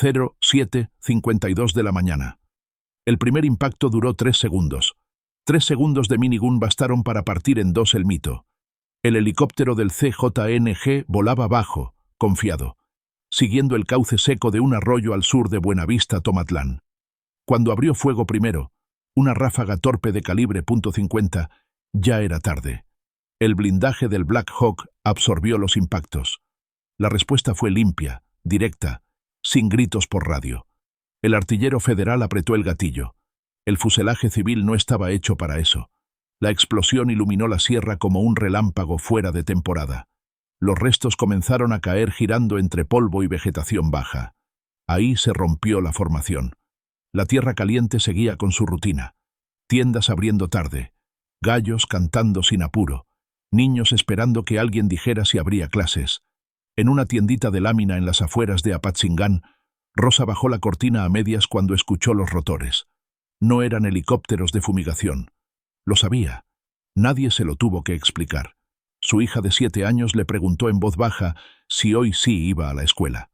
07:52 de la mañana. El primer impacto duró 3 segundos. 3 segundos de minigun bastaron para partir en dos el mito. El helicóptero del CJNG volaba bajo, confiado, siguiendo el cauce seco de un arroyo al sur de Buenavista, Tomatlán. Cuando abrió fuego primero, una ráfaga torpe de calibre .50, ya era tarde. El blindaje del Black Hawk absorbió los impactos. La respuesta fue limpia, directa, sin gritos por radio. El artillero federal apretó el gatillo. El fuselaje civil no estaba hecho para eso. La explosión iluminó la sierra como un relámpago fuera de temporada. Los restos comenzaron a caer girando entre polvo y vegetación baja. Ahí se rompió la formación. La tierra caliente seguía con su rutina. Tiendas abriendo tarde, gallos cantando sin apuro, niños esperando que alguien dijera si habría clases. En una tiendita de lámina en las afueras de Apatzingán, Rosa bajó la cortina a medias cuando escuchó los rotores. No eran helicópteros de fumigación. Lo sabía. Nadie se lo tuvo que explicar. Su hija de 7 años le preguntó en voz baja si hoy sí iba a la escuela.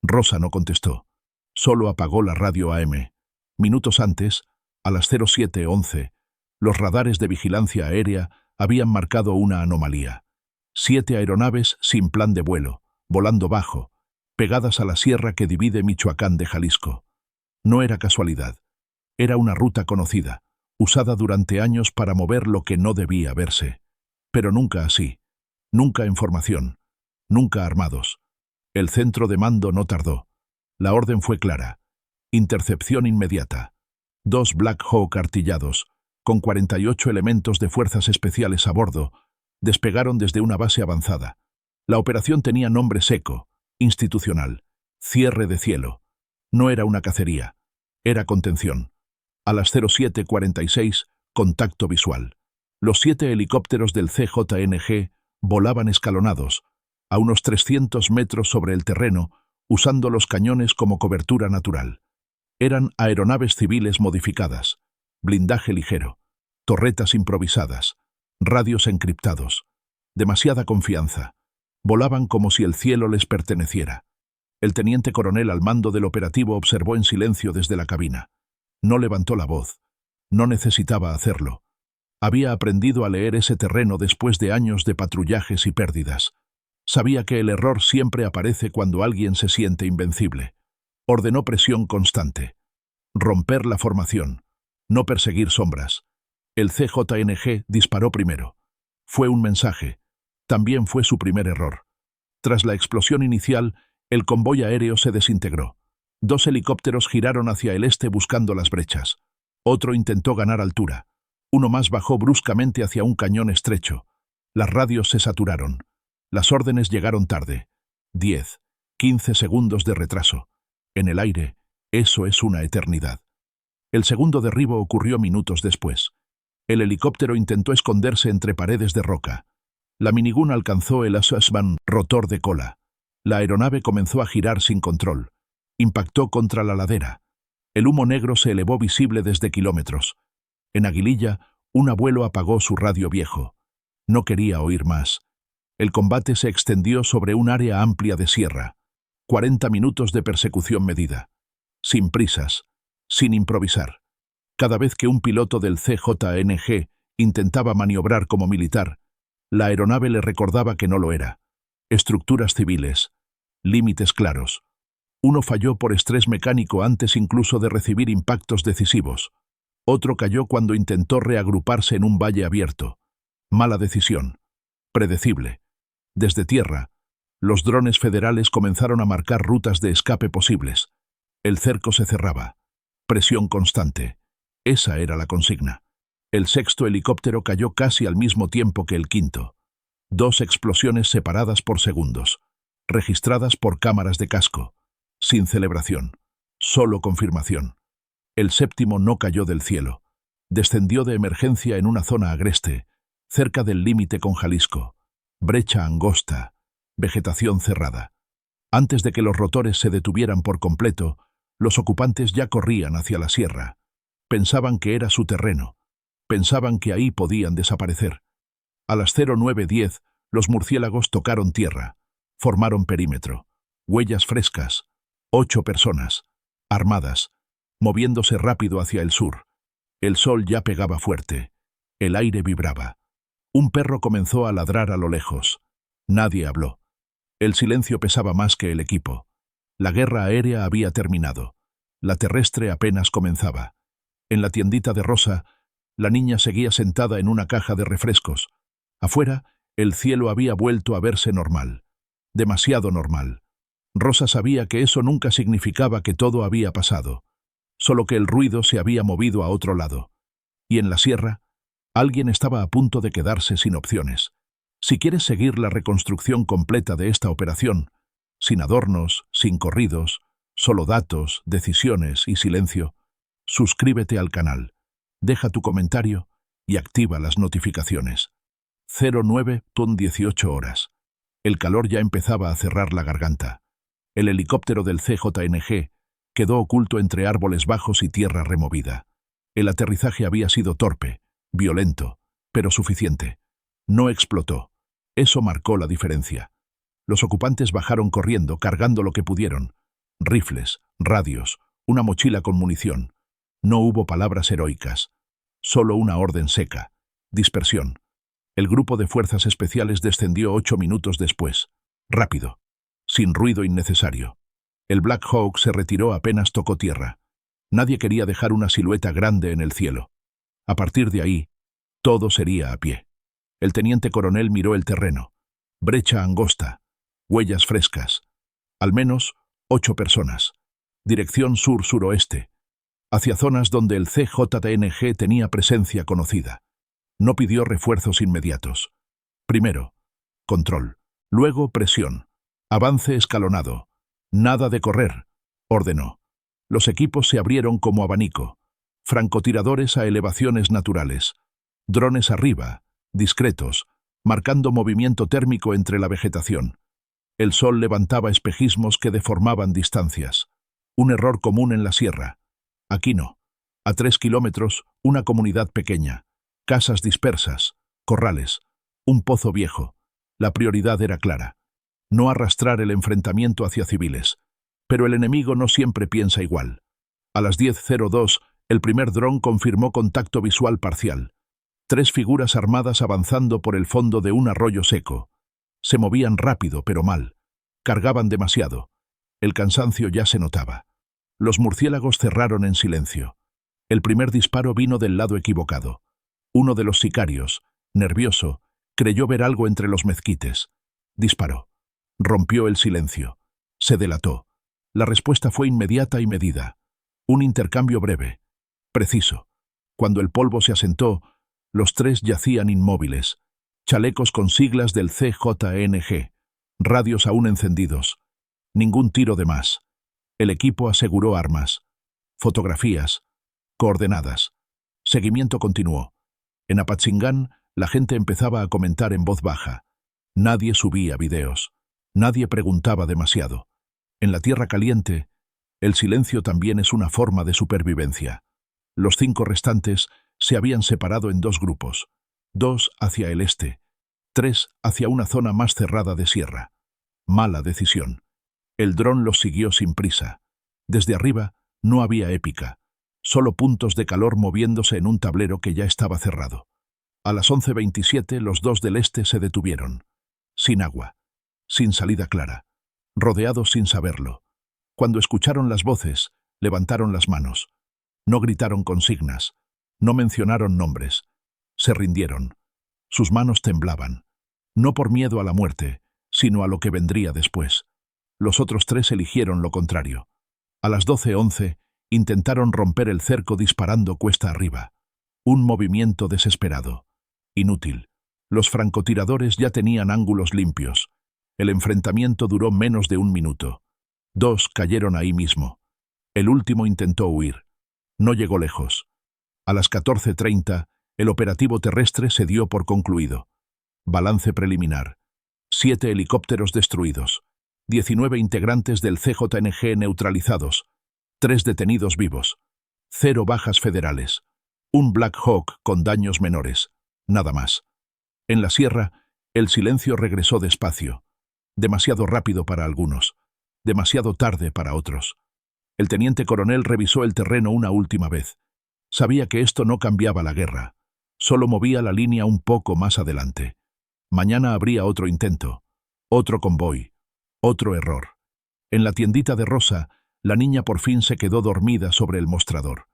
Rosa no contestó. Solo apagó la radio AM. Minutos antes, a las 07:11, los radares de vigilancia aérea habían marcado una anomalía. 7 aeronaves sin plan de vuelo, volando bajo, pegadas a la sierra que divide Michoacán de Jalisco. No era casualidad. Era una ruta conocida, usada durante años para mover lo que no debía verse. Pero nunca así. Nunca en formación. Nunca armados. El centro de mando no tardó. La orden fue clara. Intercepción inmediata. 2 Black Hawk artillados, con 48 elementos de fuerzas especiales a bordo, despegaron desde una base avanzada. La operación tenía nombre seco, institucional, cierre de cielo. No era una cacería, era contención. A las 07:46, contacto visual. Los 7 helicópteros del CJNG volaban escalonados, a unos 300 metros sobre el terreno, usando los cañones como cobertura natural. Eran aeronaves civiles modificadas, blindaje ligero, torretas improvisadas, radios encriptados. Demasiada confianza. Volaban como si el cielo les perteneciera. El teniente coronel al mando del operativo observó en silencio desde la cabina. No levantó la voz. No necesitaba hacerlo. Había aprendido a leer ese terreno después de años de patrullajes y pérdidas. Sabía que el error siempre aparece cuando alguien se siente invencible. Ordenó presión constante. Romper la formación. No perseguir sombras. El CJNG disparó primero. Fue un mensaje. También fue su primer error. Tras la explosión inicial, el convoy aéreo se desintegró. 2 helicópteros giraron hacia el este buscando las brechas. Otro intentó ganar altura. Uno más bajó bruscamente hacia un cañón estrecho. Las radios se saturaron. Las órdenes llegaron tarde. 10, 15 segundos de retraso. En el aire, eso es una eternidad. El segundo derribo ocurrió minutos después. El helicóptero intentó esconderse entre paredes de roca. La minigun alcanzó el Assessman rotor de cola. La aeronave comenzó a girar sin control. Impactó contra la ladera. El humo negro se elevó visible desde kilómetros. En Aguililla, un abuelo apagó su radio viejo. No quería oír más. El combate se extendió sobre un área amplia de sierra. 40 minutos de persecución medida. Sin prisas, sin improvisar. Cada vez que un piloto del CJNG intentaba maniobrar como militar, la aeronave le recordaba que no lo era. Estructuras civiles. Límites claros. Uno falló por estrés mecánico antes incluso de recibir impactos decisivos. Otro cayó cuando intentó reagruparse en un valle abierto. Mala decisión. Predecible. Desde tierra, los drones federales comenzaron a marcar rutas de escape posibles. El cerco se cerraba. Presión constante. Esa era la consigna. El 6º helicóptero cayó casi al mismo tiempo que el 5º. 2 explosiones separadas por segundos, registradas por cámaras de casco. Sin celebración. Solo confirmación. El 7º no cayó del cielo. Descendió de emergencia en una zona agreste, cerca del límite con Jalisco. Brecha angosta. Vegetación cerrada. Antes de que los rotores se detuvieran por completo, los ocupantes ya corrían hacia la sierra. Pensaban que era su terreno. Pensaban que ahí podían desaparecer. A las 09:10, los murciélagos tocaron tierra. Formaron perímetro. Huellas frescas. 8 personas, armadas, moviéndose rápido hacia el sur. El sol ya pegaba fuerte. El aire vibraba. Un perro comenzó a ladrar a lo lejos. Nadie habló. El silencio pesaba más que el equipo. La guerra aérea había terminado. La terrestre apenas comenzaba. En la tiendita de Rosa, la niña seguía sentada en una caja de refrescos. Afuera, el cielo había vuelto a verse normal. Demasiado normal. Rosa sabía que eso nunca significaba que todo había pasado, solo que el ruido se había movido a otro lado. Y en la sierra, alguien estaba a punto de quedarse sin opciones. Si quieres seguir la reconstrucción completa de esta operación, sin adornos, sin corridos, solo datos, decisiones y silencio, suscríbete al canal, deja tu comentario y activa las notificaciones. 09:18 horas. El calor ya empezaba a cerrar la garganta. El helicóptero del CJNG quedó oculto entre árboles bajos y tierra removida. El aterrizaje había sido torpe, violento, pero suficiente. No explotó. Eso marcó la diferencia. Los ocupantes bajaron corriendo, cargando lo que pudieron. Rifles, radios, una mochila con munición. No hubo palabras heroicas. Solo una orden seca. Dispersión. El grupo de fuerzas especiales descendió 8 minutos después. Rápido. Sin ruido innecesario. El Black Hawk se retiró apenas tocó tierra. Nadie quería dejar una silueta grande en el cielo. A partir de ahí, todo sería a pie. El teniente coronel miró el terreno. Brecha angosta. Huellas frescas. Al menos 8 personas. Dirección sur-suroeste. Hacia zonas donde el CJNG tenía presencia conocida. No pidió refuerzos inmediatos. Primero, control. Luego, presión. Avance escalonado. Nada de correr, ordenó. Los equipos se abrieron como abanico. Francotiradores a elevaciones naturales. Drones arriba, discretos, marcando movimiento térmico entre la vegetación. El sol levantaba espejismos que deformaban distancias. Un error común en la sierra. Aquí no. A 3 kilómetros, una comunidad pequeña. Casas dispersas, corrales, un pozo viejo. La prioridad era clara. No arrastrar el enfrentamiento hacia civiles. Pero el enemigo no siempre piensa igual. A las 10:02, el primer dron confirmó contacto visual parcial. 3 figuras armadas avanzando por el fondo de un arroyo seco. Se movían rápido, pero mal. Cargaban demasiado. El cansancio ya se notaba. Los murciélagos cerraron en silencio. El primer disparo vino del lado equivocado. Uno de los sicarios, nervioso, creyó ver algo entre los mezquites. Disparó. Rompió el silencio. Se delató. La respuesta fue inmediata y medida. Un intercambio breve, preciso. Cuando el polvo se asentó, los 3 yacían inmóviles. Chalecos con siglas del CJNG. Radios aún encendidos. Ningún tiro de más. El equipo aseguró armas. Fotografías. Coordenadas. Seguimiento continuó. En Apatzingán, la gente empezaba a comentar en voz baja. Nadie subía videos. Nadie preguntaba demasiado. En la tierra caliente, el silencio también es una forma de supervivencia. Los 5 restantes se habían separado en 2 grupos. 2 hacia el este, 3 hacia una zona más cerrada de sierra. Mala decisión. El dron los siguió sin prisa. Desde arriba no había épica, solo puntos de calor moviéndose en un tablero que ya estaba cerrado. A las 11:27 los 2 del este se detuvieron. Sin agua. Sin salida clara, rodeados sin saberlo. Cuando escucharon las voces, levantaron las manos. No gritaron consignas, no mencionaron nombres. Se rindieron. Sus manos temblaban, no por miedo a la muerte, sino a lo que vendría después. Los otros 3 eligieron lo contrario. A las 12:11 intentaron romper el cerco disparando cuesta arriba. Un movimiento desesperado. Inútil. Los francotiradores ya tenían ángulos limpios. El enfrentamiento duró menos de 1 minuto. 2 cayeron ahí mismo. El último intentó huir. No llegó lejos. A las 14:30, el operativo terrestre se dio por concluido. Balance preliminar. 7 helicópteros destruidos. 19 integrantes del CJNG neutralizados. 3 detenidos vivos. 0 bajas federales. Un Black Hawk con daños menores. Nada más. En la sierra, el silencio regresó despacio. Demasiado rápido para algunos. demasiado tarde para otros. El teniente coronel revisó el terreno una última vez. Sabía que esto no cambiaba la guerra, solo movía la línea un poco más adelante. Mañana habría otro intento, otro convoy, otro error. En la tiendita de Rosa, la niña por fin se quedó dormida sobre el mostrador.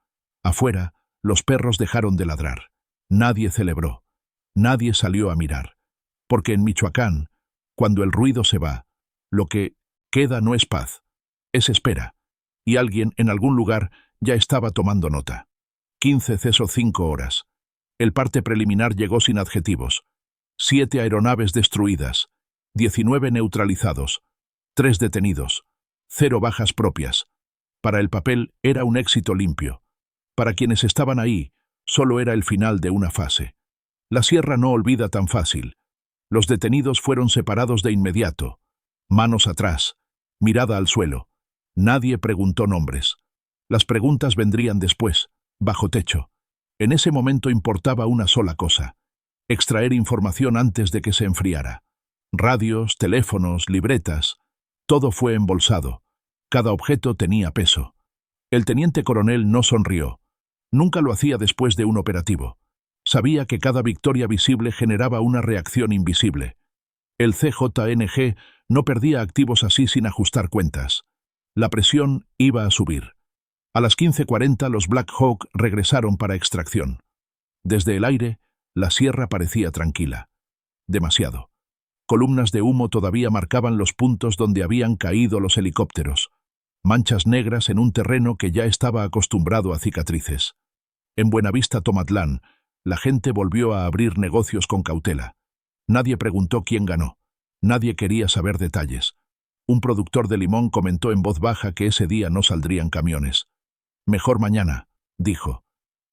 Afuera, los perros dejaron de ladrar. Nadie celebró. Nadie salió a mirar. Porque en Michoacán, cuando el ruido se va, lo que queda no es paz, es espera. Y alguien, en algún lugar, ya estaba tomando nota. 15:05 horas. El parte preliminar llegó sin adjetivos. 7 aeronaves destruidas, 19 neutralizados, 3 detenidos, 0 bajas propias. Para el papel era un éxito limpio. Para quienes estaban ahí, solo era el final de una fase. La sierra no olvida tan fácil. Los detenidos fueron separados de inmediato. Manos atrás, mirada al suelo. Nadie preguntó nombres. Las preguntas vendrían después, bajo techo. En ese momento importaba una sola cosa: extraer información antes de que se enfriara. Radios, teléfonos, libretas, todo fue embolsado. Cada objeto tenía peso. El teniente coronel no sonrió. Nunca lo hacía después de un operativo. Sabía que cada victoria visible generaba una reacción invisible. El CJNG no perdía activos así sin ajustar cuentas. La presión iba a subir. A las 15:40 los Black Hawk regresaron para extracción. Desde el aire, la sierra parecía tranquila. Demasiado. Columnas de humo todavía marcaban los puntos donde habían caído los helicópteros. Manchas negras en un terreno que ya estaba acostumbrado a cicatrices. En Buenavista, Tomatlán, la gente volvió a abrir negocios con cautela. Nadie preguntó quién ganó. Nadie quería saber detalles. Un productor de limón comentó en voz baja que ese día no saldrían camiones. Mejor mañana, dijo.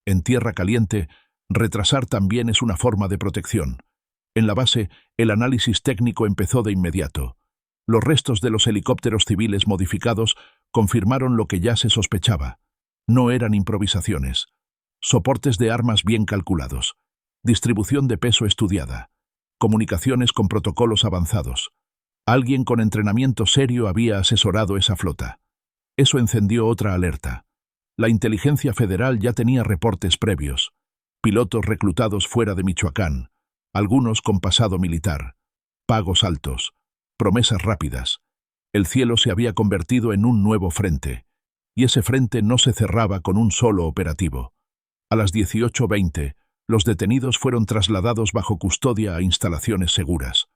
En tierra caliente, retrasar también es una forma de protección. En la base, el análisis técnico empezó de inmediato. Los restos de los helicópteros civiles modificados confirmaron lo que ya se sospechaba. No eran improvisaciones. Soportes de armas bien calculados. Distribución de peso estudiada. Comunicaciones con protocolos avanzados. Alguien con entrenamiento serio había asesorado esa flota. Eso encendió otra alerta. La inteligencia federal ya tenía reportes previos. Pilotos reclutados fuera de Michoacán, algunos con pasado militar, pagos altos, promesas rápidas. El cielo se había convertido en un nuevo frente, y ese frente no se cerraba con un solo operativo. A las 18:20, los detenidos fueron trasladados bajo custodia a instalaciones seguras.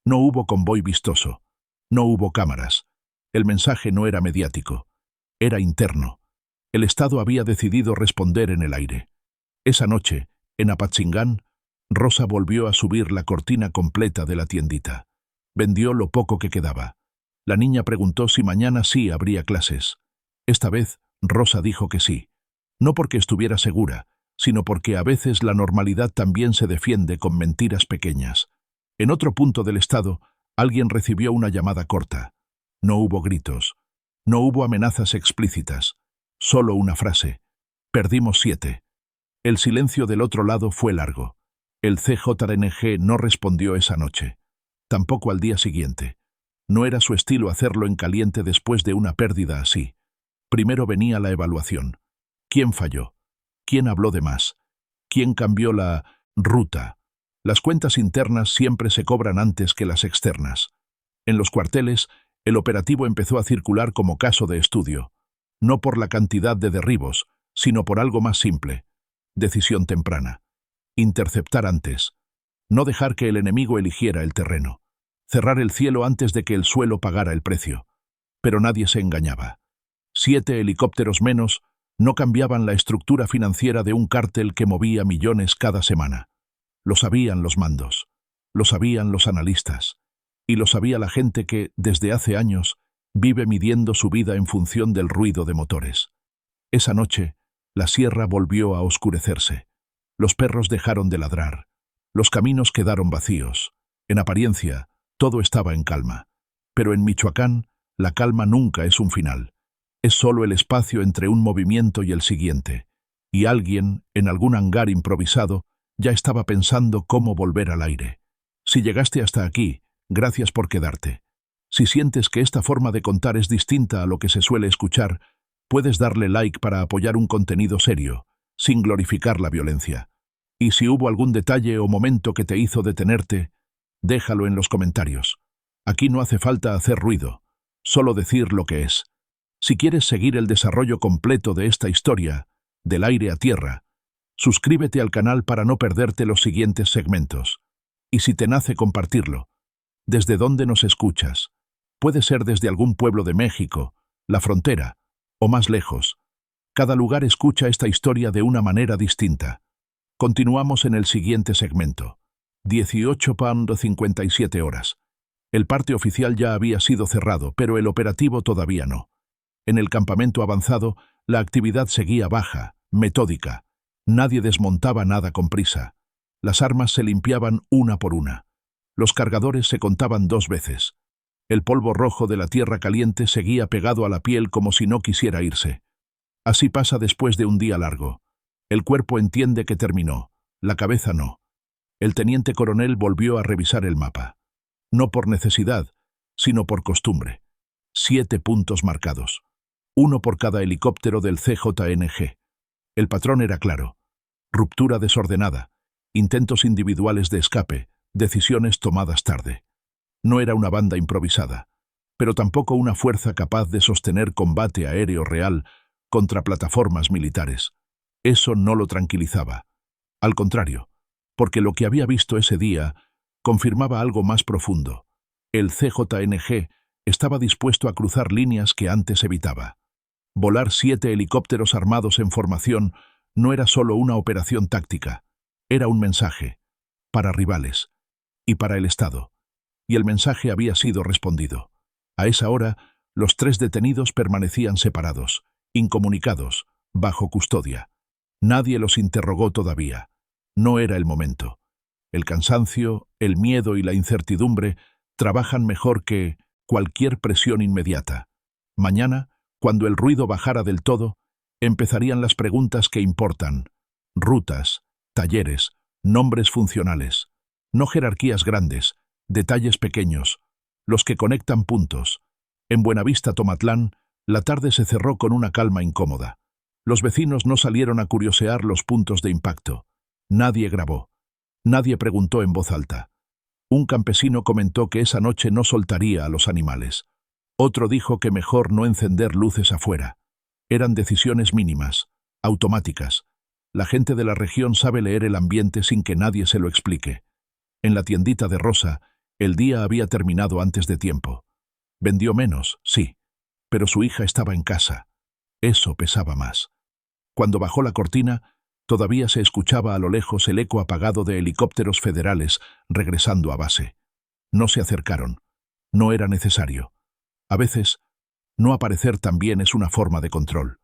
No hubo convoy vistoso, no hubo cámaras. El mensaje no era mediático, era interno. El Estado había decidido responder en el aire. Esa noche, en Apatzingán, Rosa volvió a subir la cortina completa de la tiendita. Vendió lo poco que quedaba. La niña preguntó si mañana sí habría clases. Esta vez, Rosa dijo que sí. No porque estuviera segura, sino porque a veces la normalidad también se defiende con mentiras pequeñas. En otro punto del estado, alguien recibió una llamada corta. No hubo gritos. No hubo amenazas explícitas. Solo una frase. Perdimos 7. El silencio del otro lado fue largo. El CJNG no respondió esa noche. Tampoco al día siguiente. No era su estilo hacerlo en caliente después de una pérdida así. Primero venía la evaluación. ¿Quién falló? ¿Quién habló de más? ¿Quién cambió la ruta? Las cuentas internas siempre se cobran antes que las externas. En los cuarteles, el operativo empezó a circular como caso de estudio. No por la cantidad de derribos, sino por algo más simple. Decisión temprana. Interceptar antes. No dejar que el enemigo eligiera el terreno. Cerrar el cielo antes de que el suelo pagara el precio. Pero nadie se engañaba. 7 helicópteros menos no cambiaban la estructura financiera de un cártel que movía millones cada semana. Lo sabían los mandos. Lo sabían los analistas. Y lo sabía la gente que, desde hace años, vive midiendo su vida en función del ruido de motores. Esa noche, la sierra volvió a oscurecerse. Los perros dejaron de ladrar. Los caminos quedaron vacíos. En apariencia, todo estaba en calma. Pero en Michoacán, la calma nunca es un final. Es solo el espacio entre un movimiento y el siguiente. Y alguien, en algún hangar improvisado, ya estaba pensando cómo volver al aire. Si llegaste hasta aquí, gracias por quedarte. Si sientes que esta forma de contar es distinta a lo que se suele escuchar, puedes darle like para apoyar un contenido serio, sin glorificar la violencia. Y si hubo algún detalle o momento que te hizo detenerte, déjalo en los comentarios. Aquí no hace falta hacer ruido, solo decir lo que es. Si quieres seguir el desarrollo completo de esta historia, del aire a tierra, suscríbete al canal para no perderte los siguientes segmentos. Y si te nace compartirlo, ¿desde dónde nos escuchas? Puede ser desde algún pueblo de México, la frontera, o más lejos. Cada lugar escucha esta historia de una manera distinta. Continuamos en el siguiente segmento. 18:57 horas. El parte oficial ya había sido cerrado, pero el operativo todavía no. En el campamento avanzado, la actividad seguía baja, metódica. Nadie desmontaba nada con prisa. Las armas se limpiaban una por una. Los cargadores se contaban 2 veces. El polvo rojo de la tierra caliente seguía pegado a la piel como si no quisiera irse. Así pasa después de un día largo. El cuerpo entiende que terminó, la cabeza no. El teniente coronel volvió a revisar el mapa. No por necesidad, sino por costumbre. 7 puntos marcados. 1 por cada helicóptero del CJNG. El patrón era claro. Ruptura desordenada, intentos individuales de escape, decisiones tomadas tarde. No era una banda improvisada, pero tampoco una fuerza capaz de sostener combate aéreo real contra plataformas militares. Eso no lo tranquilizaba. Al contrario, porque lo que había visto ese día confirmaba algo más profundo. El CJNG estaba dispuesto a cruzar líneas que antes evitaba. Volar 7 helicópteros armados en formación no era solo una operación táctica, era un mensaje, para rivales, y para el Estado. Y el mensaje había sido respondido. A esa hora, los 3 detenidos permanecían separados, incomunicados, bajo custodia. Nadie los interrogó todavía. No era el momento. El cansancio, el miedo y la incertidumbre trabajan mejor que cualquier presión inmediata. Mañana, cuando el ruido bajara del todo, empezarían las preguntas que importan. Rutas, talleres, nombres funcionales. No jerarquías grandes, detalles pequeños, los que conectan puntos. En Buenavista, Tomatlán, la tarde se cerró con una calma incómoda. Los vecinos no salieron a curiosear los puntos de impacto. Nadie grabó. Nadie preguntó en voz alta. Un campesino comentó que esa noche no soltaría a los animales. Otro dijo que mejor no encender luces afuera. Eran decisiones mínimas, automáticas. La gente de la región sabe leer el ambiente sin que nadie se lo explique. En la tiendita de Rosa, el día había terminado antes de tiempo. Vendió menos, sí, pero su hija estaba en casa. Eso pesaba más. Cuando bajó la cortina, todavía se escuchaba a lo lejos el eco apagado de helicópteros federales regresando a base. No se acercaron. No era necesario. A veces, no aparecer también es una forma de control.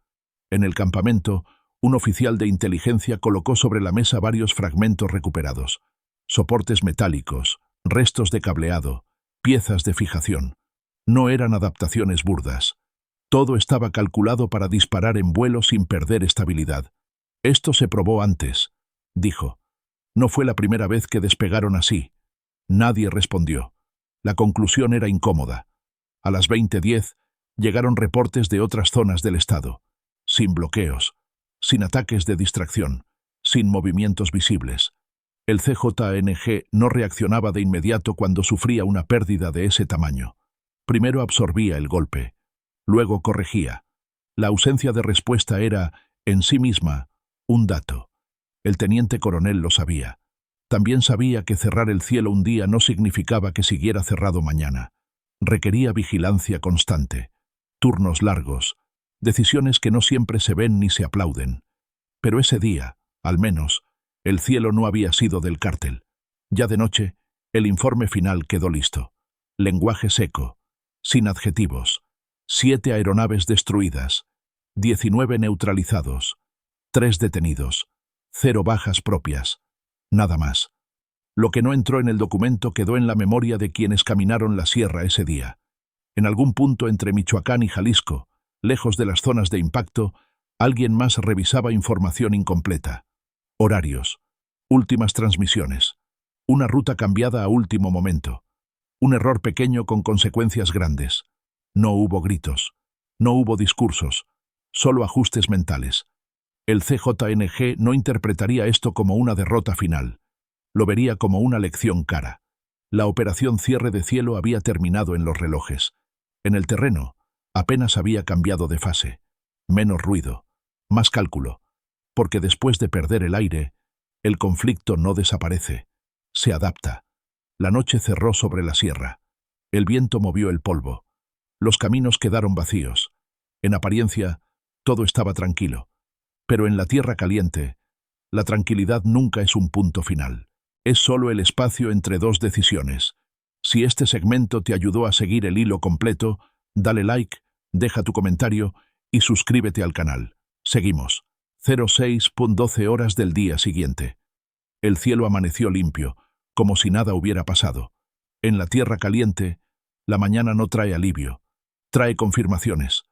En el campamento, un oficial de inteligencia colocó sobre la mesa varios fragmentos recuperados. Soportes metálicos, restos de cableado, piezas de fijación. No eran adaptaciones burdas. Todo estaba calculado para disparar en vuelo sin perder estabilidad. Esto se probó antes, dijo. No fue la primera vez que despegaron así. Nadie respondió. La conclusión era incómoda. A las 20:10 llegaron reportes de otras zonas del estado, sin bloqueos, sin ataques de distracción, sin movimientos visibles. El CJNG no reaccionaba de inmediato cuando sufría una pérdida de ese tamaño. Primero absorbía el golpe, luego corregía. La ausencia de respuesta era, en sí misma, un dato. El teniente coronel lo sabía. También sabía que cerrar el cielo un día no significaba que siguiera cerrado mañana. Requería vigilancia constante, turnos largos, decisiones que no siempre se ven ni se aplauden. Pero ese día, al menos, el cielo no había sido del cártel. Ya de noche, el informe final quedó listo. Lenguaje seco, sin adjetivos. 7 aeronaves destruidas, 19 neutralizados, 3 detenidos, 0 bajas propias. Nada más. Lo que no entró en el documento quedó en la memoria de quienes caminaron la sierra ese día. En algún punto entre Michoacán y Jalisco, lejos de las zonas de impacto, alguien más revisaba información incompleta. Horarios, últimas transmisiones, una ruta cambiada a último momento. Un error pequeño con consecuencias grandes. No hubo gritos. No hubo discursos. Solo ajustes mentales. El CJNG no interpretaría esto como una derrota final. Lo vería como una lección cara. La operación cierre de cielo había terminado en los relojes. En el terreno, apenas había cambiado de fase. Menos ruido. Más cálculo. Porque después de perder el aire, el conflicto no desaparece. Se adapta. La noche cerró sobre la sierra. El viento movió el polvo. Los caminos quedaron vacíos. En apariencia, todo estaba tranquilo. Pero en la tierra caliente, la tranquilidad nunca es un punto final. Es solo el espacio entre dos decisiones. Si este segmento te ayudó a seguir el hilo completo, dale like, deja tu comentario y suscríbete al canal. Seguimos. 06:12 horas del día siguiente. El cielo amaneció limpio, como si nada hubiera pasado. En la tierra caliente, la mañana no trae alivio, trae confirmaciones.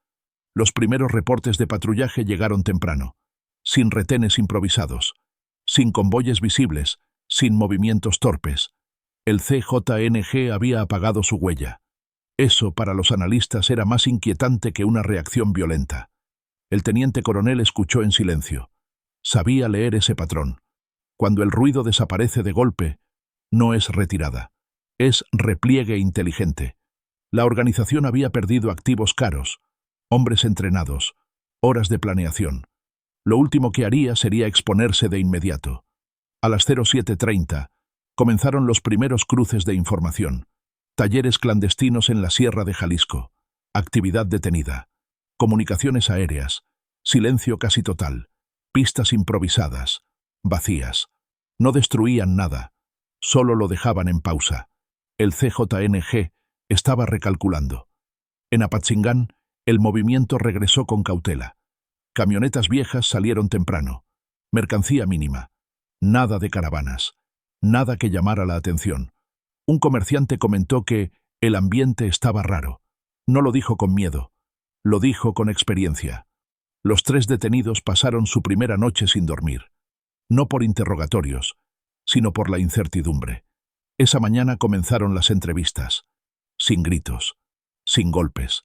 Los primeros reportes de patrullaje llegaron temprano, sin retenes improvisados, sin convoyes visibles, sin movimientos torpes. El CJNG había apagado su huella. Eso, para los analistas, era más inquietante que una reacción violenta. El teniente coronel escuchó en silencio. Sabía leer ese patrón. Cuando el ruido desaparece de golpe, no es retirada. Es repliegue inteligente. La organización había perdido activos caros, hombres entrenados, horas de planeación. Lo último que haría sería exponerse de inmediato. A las 07:30 comenzaron los primeros cruces de información. Talleres clandestinos en la Sierra de Jalisco. Actividad detenida. Comunicaciones aéreas. Silencio casi total. Pistas improvisadas. Vacías. No destruían nada. Solo lo dejaban en pausa. El CJNG estaba recalculando. En Apatzingán, el movimiento regresó con cautela. Camionetas viejas salieron temprano. Mercancía mínima. Nada de caravanas. Nada que llamara la atención. Un comerciante comentó que el ambiente estaba raro. No lo dijo con miedo. Lo dijo con experiencia. Los 3 detenidos pasaron su primera noche sin dormir. No por interrogatorios, sino por la incertidumbre. Esa mañana comenzaron las entrevistas. Sin gritos. Sin golpes.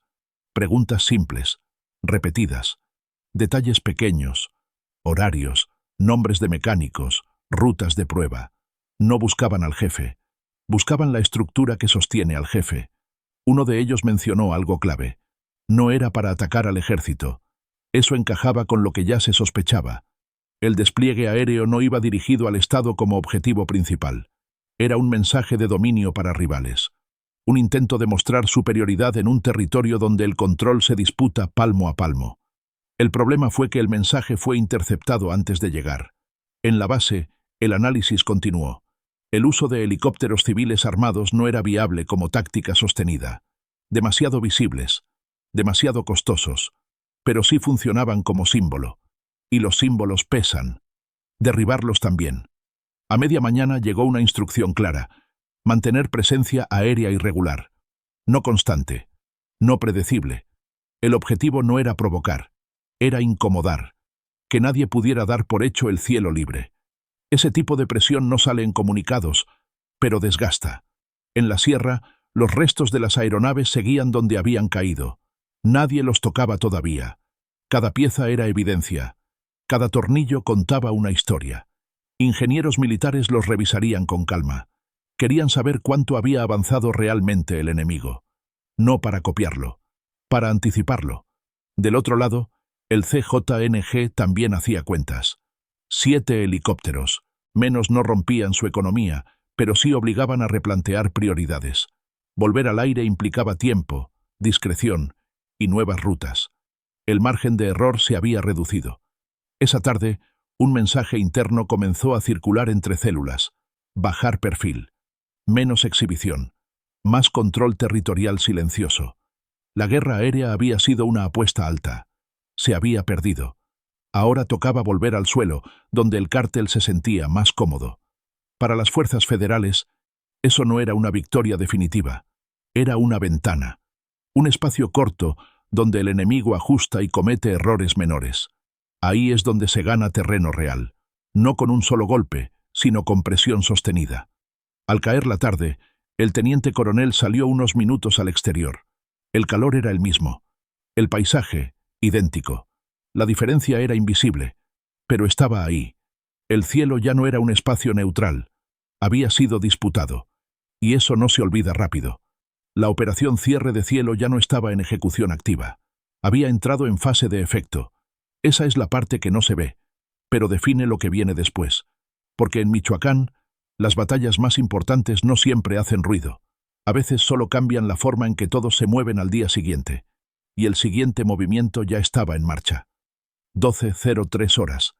Preguntas simples. Repetidas. Detalles pequeños. Horarios. Nombres de mecánicos. Rutas de prueba. No buscaban al jefe. Buscaban la estructura que sostiene al jefe. Uno de ellos mencionó algo clave. No era para atacar al ejército. Eso encajaba con lo que ya se sospechaba. El despliegue aéreo no iba dirigido al Estado como objetivo principal. Era un mensaje de dominio para rivales. Un intento de mostrar superioridad en un territorio donde el control se disputa palmo a palmo. El problema fue que el mensaje fue interceptado antes de llegar. En la base, el análisis continuó. El uso de helicópteros civiles armados no era viable como táctica sostenida. Demasiado visibles, demasiado costosos, pero sí funcionaban como símbolo. Y los símbolos pesan. Derribarlos también. A media mañana llegó una instrucción clara: mantener presencia aérea irregular. No constante. No predecible. El objetivo no era provocar. Era incomodar. Que nadie pudiera dar por hecho el cielo libre. Ese tipo de presión no sale en comunicados, pero desgasta. En la sierra, los restos de las aeronaves seguían donde habían caído. Nadie los tocaba todavía. Cada pieza era evidencia. Cada tornillo contaba una historia. Ingenieros militares los revisarían con calma. Querían saber cuánto había avanzado realmente el enemigo. No para copiarlo, para anticiparlo. Del otro lado, el CJNG también hacía cuentas. 7 helicópteros. Menos no rompían su economía, pero sí obligaban a replantear prioridades. Volver al aire implicaba tiempo, discreción y nuevas rutas. El margen de error se había reducido. Esa tarde, un mensaje interno comenzó a circular entre células. Bajar perfil. Menos exhibición. Más control territorial silencioso. La guerra aérea había sido una apuesta alta. Se había perdido. Ahora tocaba volver al suelo, donde el cártel se sentía más cómodo. Para las fuerzas federales, eso no era una victoria definitiva. Era una ventana. Un espacio corto donde el enemigo ajusta y comete errores menores. Ahí es donde se gana terreno real. No con un solo golpe, sino con presión sostenida. Al caer la tarde, El teniente coronel salió unos minutos al exterior. El calor era el mismo. El paisaje, idéntico. La diferencia era invisible, pero estaba ahí. El cielo ya no era un espacio neutral. Había sido disputado. Y eso no se olvida rápido. La operación cierre de cielo ya no estaba en ejecución activa. Había entrado en fase de efecto. Esa es la parte que no se ve, pero define lo que viene después. Porque en Michoacán, las batallas más importantes no siempre hacen ruido. A veces solo cambian la forma en que todos se mueven al día siguiente. Y el siguiente movimiento ya estaba en marcha. 12:03 horas.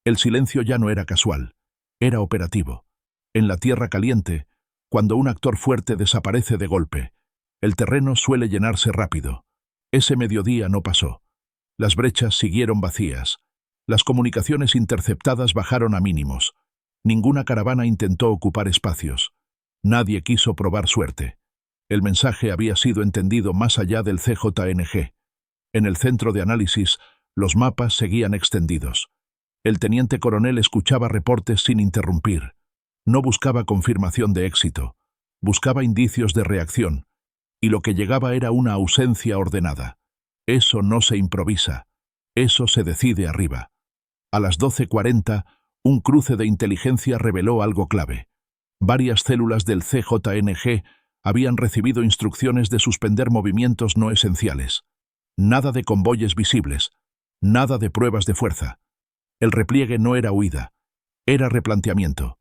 El silencio ya no era casual. Era operativo. En la tierra caliente, cuando un actor fuerte desaparece de golpe, el terreno suele llenarse rápido. Ese mediodía no pasó. Las brechas siguieron vacías. Las comunicaciones interceptadas bajaron a mínimos. Ninguna caravana intentó ocupar espacios. Nadie quiso probar suerte. El mensaje había sido entendido más allá del CJNG. En el centro de análisis, los mapas seguían extendidos. El teniente coronel escuchaba reportes sin interrumpir. No buscaba confirmación de éxito. Buscaba indicios de reacción. Y lo que llegaba era una ausencia ordenada. Eso no se improvisa. Eso se decide arriba. A las 12:40, un cruce de inteligencia reveló algo clave. Varias células del CJNG habían recibido instrucciones de suspender movimientos no esenciales. Nada de convoyes visibles. Nada de pruebas de fuerza. El repliegue no era huida. Era replanteamiento.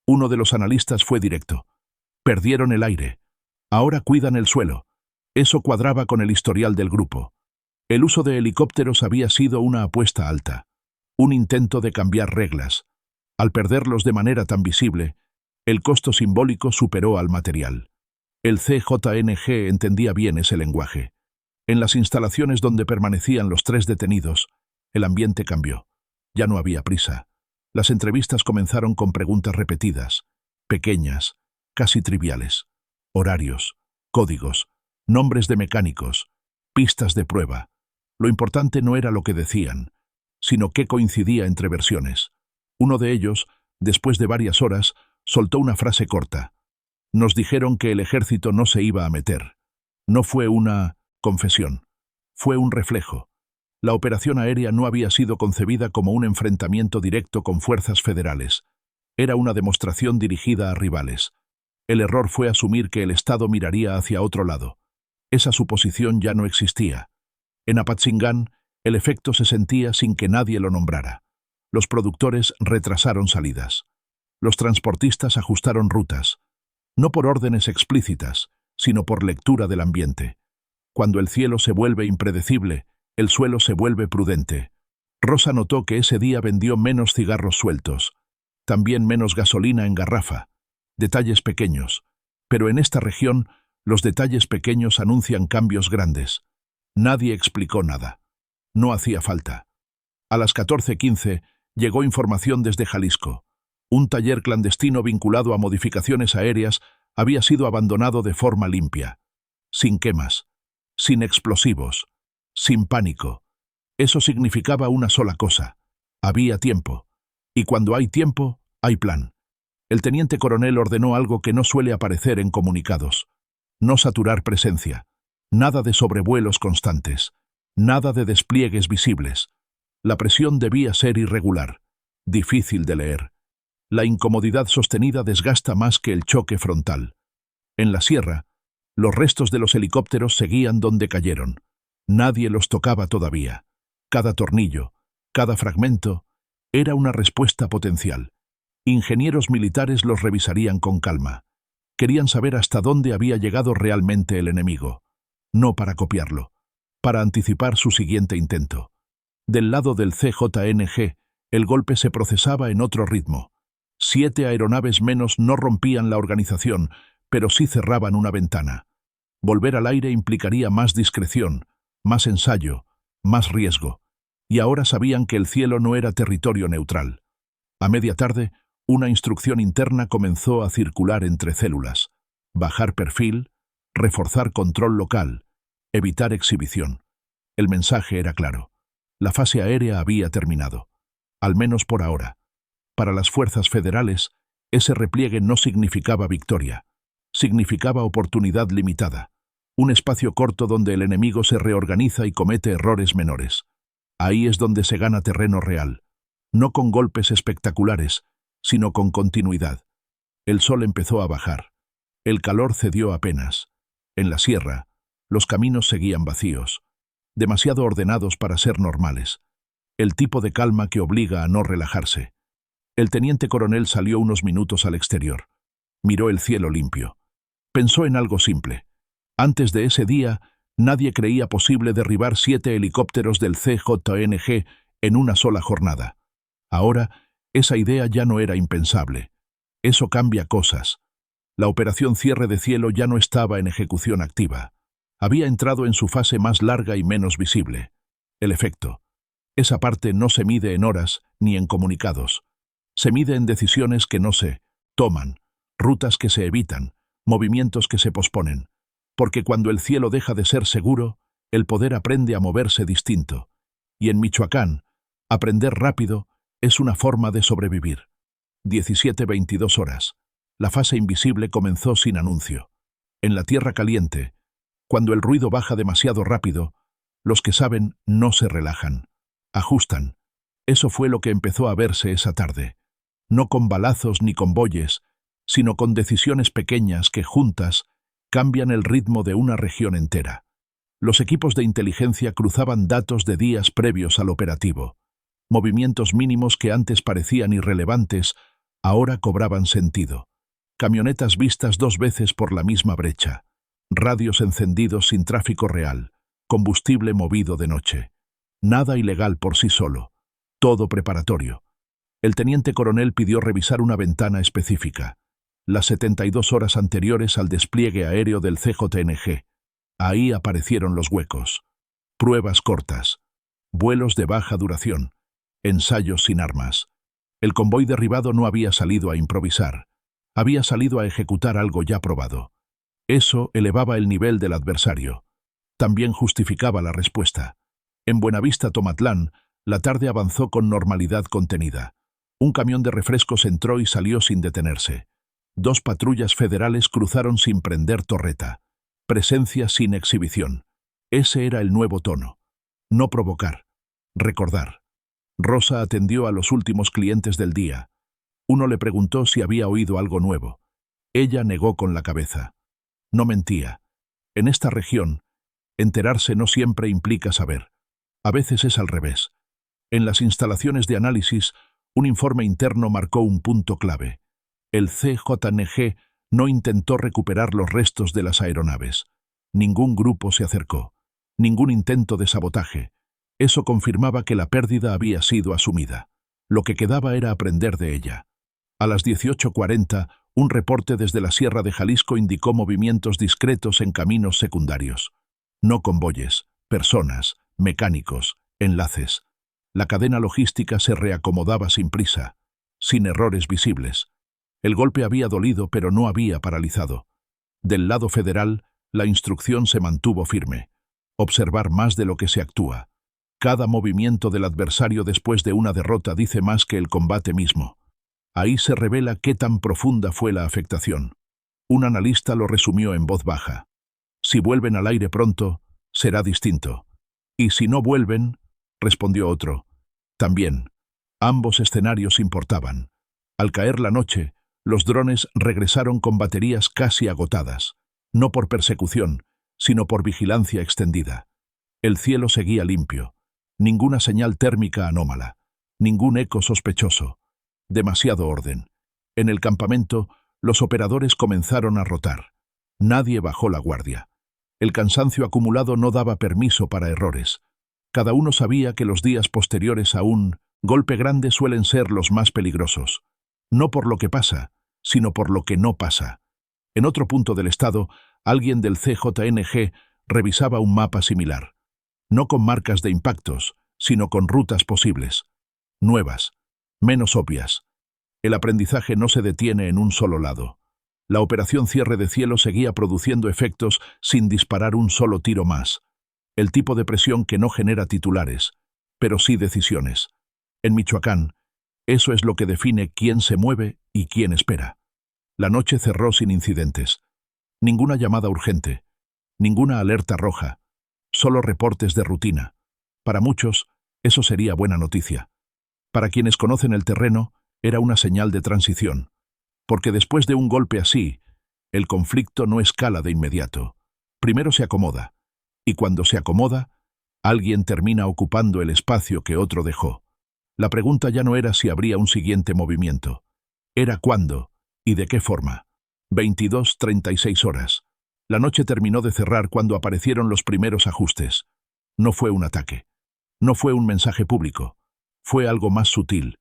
Uno de los analistas fue directo. Perdieron el aire. Ahora cuidan el suelo. Eso cuadraba con el historial del grupo. El uso de helicópteros había sido una apuesta alta. Un intento de cambiar reglas. Al perderlos de manera tan visible, el costo simbólico superó al material. El CJNG entendía bien ese lenguaje. En las instalaciones donde permanecían los 3 detenidos, el ambiente cambió. Ya no había prisa. Las entrevistas comenzaron con preguntas repetidas, pequeñas, casi triviales. Horarios, códigos, nombres de mecánicos, pistas de prueba. Lo importante no era lo que decían, sino qué coincidía entre versiones. Uno de ellos, después de varias horas, soltó una frase corta. Nos dijeron que el ejército no se iba a meter. No fue una confesión. Fue un reflejo. La operación aérea no había sido concebida como un enfrentamiento directo con fuerzas federales. Era una demostración dirigida a rivales. El error fue asumir que el Estado miraría hacia otro lado. Esa suposición ya no existía. En Apatzingán, el efecto se sentía sin que nadie lo nombrara. Los productores retrasaron salidas. Los transportistas ajustaron rutas. No por órdenes explícitas, sino por lectura del ambiente. Cuando el cielo se vuelve impredecible, el suelo se vuelve prudente. Rosa notó que ese día vendió menos cigarros sueltos, también menos gasolina en garrafa. Detalles pequeños. Pero en esta región, los detalles pequeños anuncian cambios grandes. Nadie explicó nada. No hacía falta. A las 14:15 llegó información desde Jalisco. Un taller clandestino vinculado a modificaciones aéreas había sido abandonado de forma limpia. Sin quemas. Sin explosivos. Sin pánico. Eso significaba una sola cosa. Había tiempo. Y cuando hay tiempo, hay plan. El teniente coronel ordenó algo que no suele aparecer en comunicados. No saturar presencia. Nada de sobrevuelos constantes. Nada de despliegues visibles. La presión debía ser irregular. Difícil de leer. La incomodidad sostenida desgasta más que el choque frontal. En la sierra, los restos de los helicópteros seguían donde cayeron. Nadie los tocaba todavía. Cada tornillo, cada fragmento, era una respuesta potencial. Ingenieros militares los revisarían con calma. Querían saber hasta dónde había llegado realmente el enemigo. No para copiarlo, para anticipar su siguiente intento. Del lado del CJNG, el golpe se procesaba en otro ritmo. 7 aeronaves menos no rompían la organización, pero sí cerraban una ventana. Volver al aire implicaría más discreción, más ensayo, más riesgo. Y ahora sabían que el cielo no era territorio neutral. A media tarde, una instrucción interna comenzó a circular entre células. Bajar perfil, reforzar control local, evitar exhibición. El mensaje era claro. La fase aérea había terminado. Al menos por ahora. Para las fuerzas federales, ese repliegue no significaba victoria. significaba oportunidad limitada, un espacio corto donde el enemigo se reorganiza y comete errores menores. Ahí es donde se gana terreno real, no con golpes espectaculares, sino con continuidad. El sol empezó a bajar. El calor cedió apenas. En la sierra, los caminos seguían vacíos, demasiado ordenados para ser normales. El tipo de calma que obliga a no relajarse. El teniente coronel salió unos minutos al exterior. Miró el cielo limpio. Pensó en algo simple. Antes de ese día, nadie creía posible derribar 7 helicópteros del CJNG en una sola jornada. Ahora, esa idea ya no era impensable. Eso cambia cosas. La operación Cierre de Cielo ya no estaba en ejecución activa. Había entrado en su fase más larga y menos visible. El efecto. Esa parte no se mide en horas ni en comunicados. Se mide en decisiones que no se toman, rutas que se evitan, movimientos que se posponen. Porque cuando el cielo deja de ser seguro, el poder aprende a moverse distinto. Y en Michoacán, aprender rápido es una forma de sobrevivir. 17:22 horas. La fase invisible comenzó sin anuncio. En la tierra caliente, cuando el ruido baja demasiado rápido, los que saben no se relajan, ajustan. Eso fue lo que empezó a verse esa tarde. No con balazos ni con bueyes, sino con decisiones pequeñas que juntas cambian el ritmo de una región entera. Los equipos de inteligencia cruzaban datos de días previos al operativo. Movimientos mínimos que antes parecían irrelevantes, ahora cobraban sentido. Camionetas vistas 2 veces por la misma brecha. Radios encendidos sin tráfico real. Combustible movido de noche. Nada ilegal por sí solo. Todo preparatorio. El teniente coronel pidió revisar una ventana específica. Las 72 horas anteriores al despliegue aéreo del CJNG. Ahí aparecieron los huecos. Pruebas cortas. Vuelos de baja duración. Ensayos sin armas. El convoy derribado no había salido a improvisar. Había salido a ejecutar algo ya probado. Eso elevaba el nivel del adversario. También justificaba la respuesta. En Buenavista, Tomatlán, la tarde avanzó con normalidad contenida. Un camión de refrescos entró y salió sin detenerse. 2 patrullas federales cruzaron sin prender torreta. Presencia sin exhibición. Ese era el nuevo tono. No provocar. Recordar. Rosa atendió a los últimos clientes del día. Uno le preguntó si había oído algo nuevo. Ella negó con la cabeza. No mentía. En esta región, enterarse no siempre implica saber. A veces es al revés. En las instalaciones de análisis, un informe interno marcó un punto clave. El CJNG no intentó recuperar los restos de las aeronaves. Ningún grupo se acercó. Ningún intento de sabotaje. Eso confirmaba que la pérdida había sido asumida. Lo que quedaba era aprender de ella. A las 18:40, un reporte desde la Sierra de Jalisco indicó movimientos discretos en caminos secundarios. No convoyes, personas, mecánicos, enlaces. La cadena logística se reacomodaba sin prisa, sin errores visibles. El golpe había dolido, pero no había paralizado. Del lado federal, la instrucción se mantuvo firme. Observar más de lo que se actúa. Cada movimiento del adversario después de una derrota dice más que el combate mismo. Ahí se revela qué tan profunda fue la afectación. Un analista lo resumió en voz baja. Si vuelven al aire pronto, será distinto. Y si no vuelven, respondió otro. También. Ambos escenarios importaban. Al caer la noche, los drones regresaron con baterías casi agotadas. No por persecución, sino por vigilancia extendida. El cielo seguía limpio. Ninguna señal térmica anómala. Ningún eco sospechoso. Demasiado orden. En el campamento, los operadores comenzaron a rotar. Nadie bajó la guardia. El cansancio acumulado no daba permiso para errores. Cada uno sabía que los días posteriores a un golpe grande suelen ser los más peligrosos. No por lo que pasa, sino por lo que no pasa. En otro punto del estado, alguien del CJNG revisaba un mapa similar. No con marcas de impactos, sino con rutas posibles. Nuevas. Menos obvias. El aprendizaje no se detiene en un solo lado. La operación Cierre de Cielo seguía produciendo efectos sin disparar un solo tiro más. El tipo de presión que no genera titulares, pero sí decisiones. En Michoacán, eso es lo que define quién se mueve y quién espera. La noche cerró sin incidentes. Ninguna llamada urgente, ninguna alerta roja, solo reportes de rutina. Para muchos, eso sería buena noticia. Para quienes conocen el terreno, era una señal de transición, porque después de un golpe así, el conflicto no escala de inmediato. Primero se acomoda, y cuando se acomoda, alguien termina ocupando el espacio que otro dejó. La pregunta ya no era si habría un siguiente movimiento, era cuándo y de qué forma. 22:36 horas. La noche terminó de cerrar cuando aparecieron los primeros ajustes. No fue un ataque. No fue un mensaje público. Fue algo más sutil.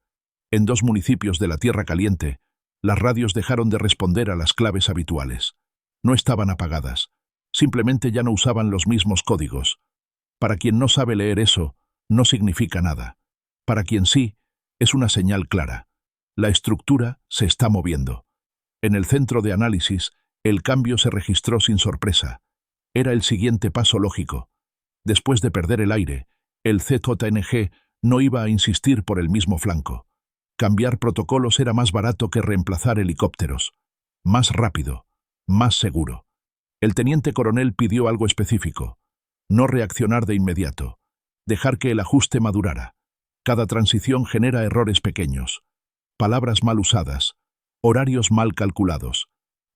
En 2 municipios de la Tierra Caliente, las radios dejaron de responder a las claves habituales. No estaban apagadas. Simplemente ya no usaban los mismos códigos. Para quien no sabe leer eso, no significa nada. Para quien sí, es una señal clara. La estructura se está moviendo. En el centro de análisis, el cambio se registró sin sorpresa. Era el siguiente paso lógico. Después de perder el aire, el ZNG no iba a insistir por el mismo flanco. Cambiar protocolos era más barato que reemplazar helicópteros. Más rápido, más seguro. El teniente coronel pidió algo específico. No reaccionar de inmediato. Dejar que el ajuste madurara. Cada transición genera errores pequeños. Palabras mal usadas. Horarios mal calculados.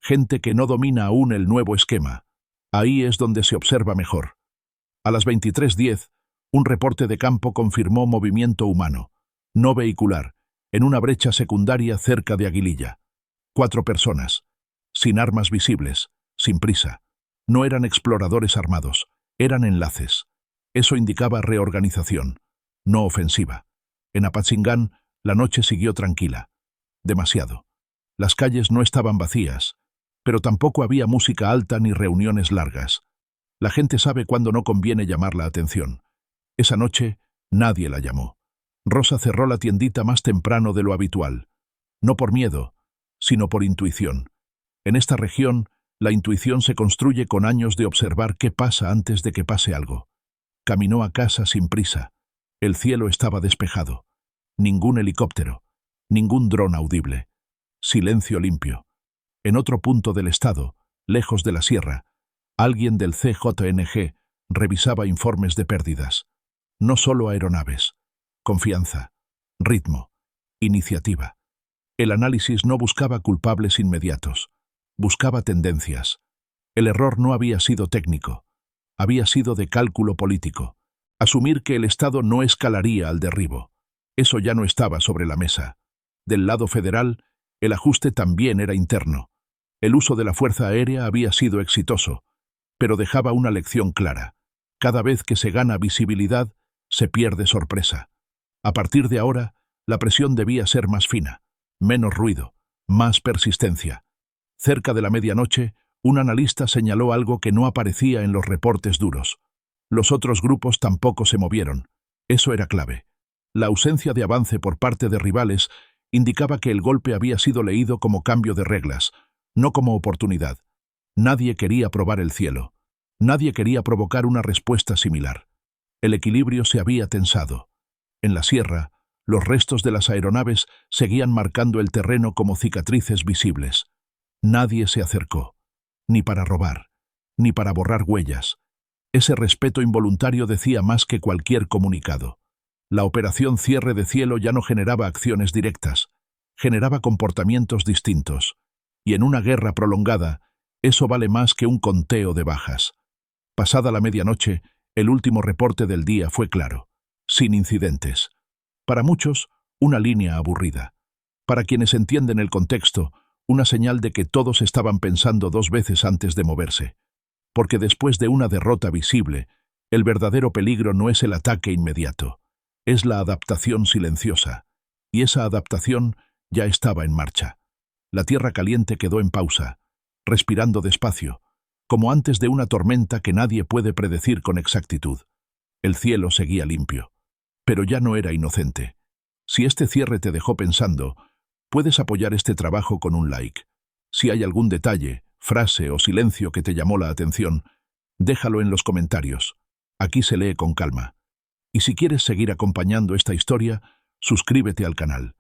Gente que no domina aún el nuevo esquema. Ahí es donde se observa mejor. A las 23:10, un reporte de campo confirmó movimiento humano, no vehicular, en una brecha secundaria cerca de Aguililla. 4 personas, sin armas visibles, sin prisa. No eran exploradores armados, eran enlaces. Eso indicaba reorganización, no ofensiva. En Apatzingán, la noche siguió tranquila. Demasiado. Las calles no estaban vacías, pero tampoco había música alta ni reuniones largas. La gente sabe cuándo no conviene llamar la atención. Esa noche, nadie la llamó. Rosa cerró la tiendita más temprano de lo habitual. No por miedo, sino por intuición. En esta región, la intuición se construye con años de observar qué pasa antes de que pase algo. Caminó a casa sin prisa. El cielo estaba despejado. Ningún helicóptero, ningún dron audible. Silencio limpio. En otro punto del estado, lejos de la sierra, alguien del CJNG revisaba informes de pérdidas. No solo aeronaves. Confianza, ritmo, iniciativa. El análisis no buscaba culpables inmediatos. Buscaba tendencias. El error no había sido técnico. Había sido de cálculo político. Asumir que el Estado no escalaría al derribo. Eso ya no estaba sobre la mesa. Del lado federal, el ajuste también era interno. El uso de la Fuerza Aérea había sido exitoso, pero dejaba una lección clara. Cada vez que se gana visibilidad, se pierde sorpresa. A partir de ahora, la presión debía ser más fina, menos ruido, más persistencia. Cerca de la medianoche, un analista señaló algo que no aparecía en los reportes duros. Los otros grupos tampoco se movieron. Eso era clave. La ausencia de avance por parte de rivales indicaba que el golpe había sido leído como cambio de reglas, no como oportunidad. Nadie quería probar el cielo. Nadie quería provocar una respuesta similar. El equilibrio se había tensado. En la sierra, los restos de las aeronaves seguían marcando el terreno como cicatrices visibles. Nadie se acercó, ni para robar, ni para borrar huellas. Ese respeto involuntario decía más que cualquier comunicado. La operación Cierre de Cielo ya no generaba acciones directas, generaba comportamientos distintos. Y en una guerra prolongada, eso vale más que un conteo de bajas. Pasada la medianoche, el último reporte del día fue claro, sin incidentes. Para muchos, una línea aburrida. Para quienes entienden el contexto, una señal de que todos estaban pensando 2 veces antes de moverse. Porque después de una derrota visible, el verdadero peligro no es el ataque inmediato, es la adaptación silenciosa. Y esa adaptación ya estaba en marcha. La Tierra Caliente quedó en pausa, respirando despacio, como antes de una tormenta que nadie puede predecir con exactitud. El cielo seguía limpio, pero ya no era inocente. Si este cierre te dejó pensando, puedes apoyar este trabajo con un like. Si hay algún detalle, frase o silencio que te llamó la atención, déjalo en los comentarios. Aquí se lee con calma. Y si quieres seguir acompañando esta historia, suscríbete al canal.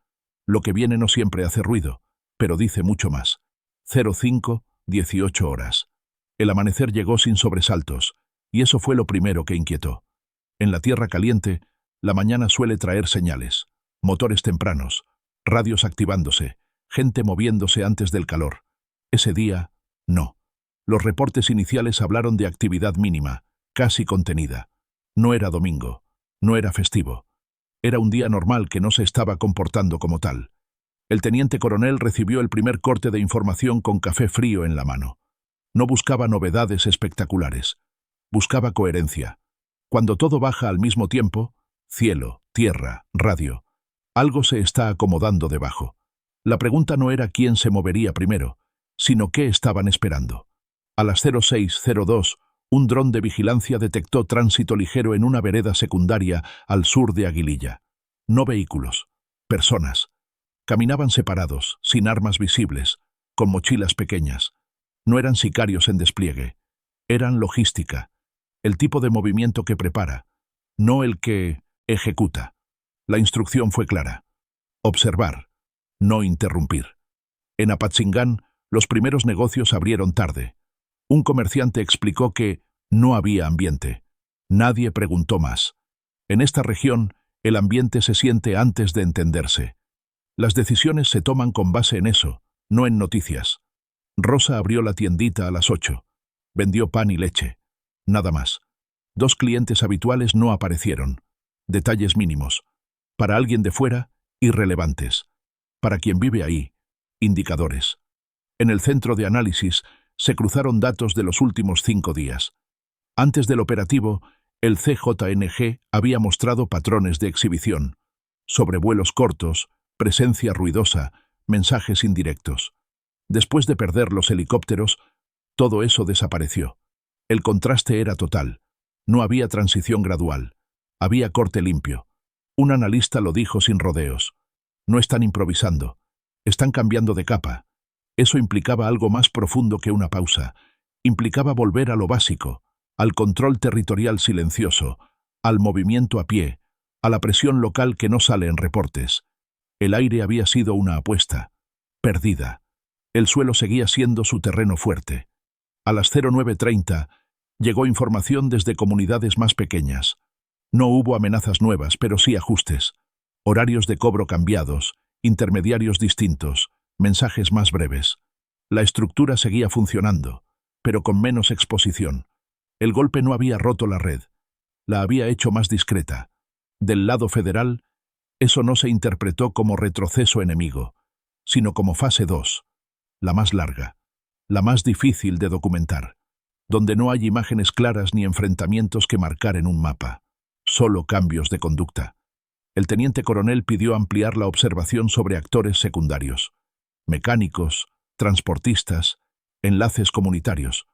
Lo que viene no siempre hace ruido, pero dice mucho más. 05:18 horas. El amanecer llegó sin sobresaltos, y eso fue lo primero que inquietó. En la tierra caliente, la mañana suele traer señales, motores tempranos, radios activándose, gente moviéndose antes del calor. Ese día, no. Los reportes iniciales hablaron de actividad mínima, casi contenida. No era domingo, no era festivo. Era un día normal que no se estaba comportando como tal. El teniente coronel recibió el primer corte de información con café frío en la mano. No buscaba novedades espectaculares. Buscaba coherencia. Cuando todo baja al mismo tiempo, cielo, tierra, radio, algo se está acomodando debajo. La pregunta no era quién se movería primero, sino qué estaban esperando. A las 06:02, un dron de vigilancia detectó tránsito ligero en una vereda secundaria al sur de Aguililla. No vehículos, personas. Caminaban separados, sin armas visibles, con mochilas pequeñas. No eran sicarios en despliegue. Eran logística, el tipo de movimiento que prepara, no el que ejecuta. La instrucción fue clara. Observar, no interrumpir. En Apatzingán, los primeros negocios abrieron tarde. Un comerciante explicó que no había ambiente. Nadie preguntó más. En esta región, el ambiente se siente antes de entenderse. Las decisiones se toman con base en eso, no en noticias. Rosa abrió la tiendita a las 8. Vendió pan y leche. Nada más. 2 clientes habituales no aparecieron. Detalles mínimos. Para alguien de fuera, irrelevantes. Para quien vive ahí, indicadores. En el centro de análisis se cruzaron datos de los últimos 5 días. Antes del operativo, el CJNG había mostrado patrones de exhibición. Sobrevuelos cortos, presencia ruidosa, mensajes indirectos. Después de perder los helicópteros, todo eso desapareció. El contraste era total. No había transición gradual. Había corte limpio. Un analista lo dijo sin rodeos. No están improvisando. Están cambiando de capa. Eso implicaba algo más profundo que una pausa. Implicaba volver a lo básico, al control territorial silencioso, al movimiento a pie, a la presión local que no sale en reportes. El aire había sido una apuesta. Perdida. El suelo seguía siendo su terreno fuerte. A las 09:30 llegó información desde comunidades más pequeñas. No hubo amenazas nuevas, pero sí ajustes. Horarios de cobro cambiados, intermediarios distintos, mensajes más breves. La estructura seguía funcionando, pero con menos exposición. El golpe no había roto la red. La había hecho más discreta. Del lado federal, eso no se interpretó como retroceso enemigo, sino como fase 2, la más larga, la más difícil de documentar, donde no hay imágenes claras ni enfrentamientos que marcar en un mapa, solo cambios de conducta. El teniente coronel pidió ampliar la observación sobre actores secundarios, mecánicos, transportistas, enlaces comunitarios,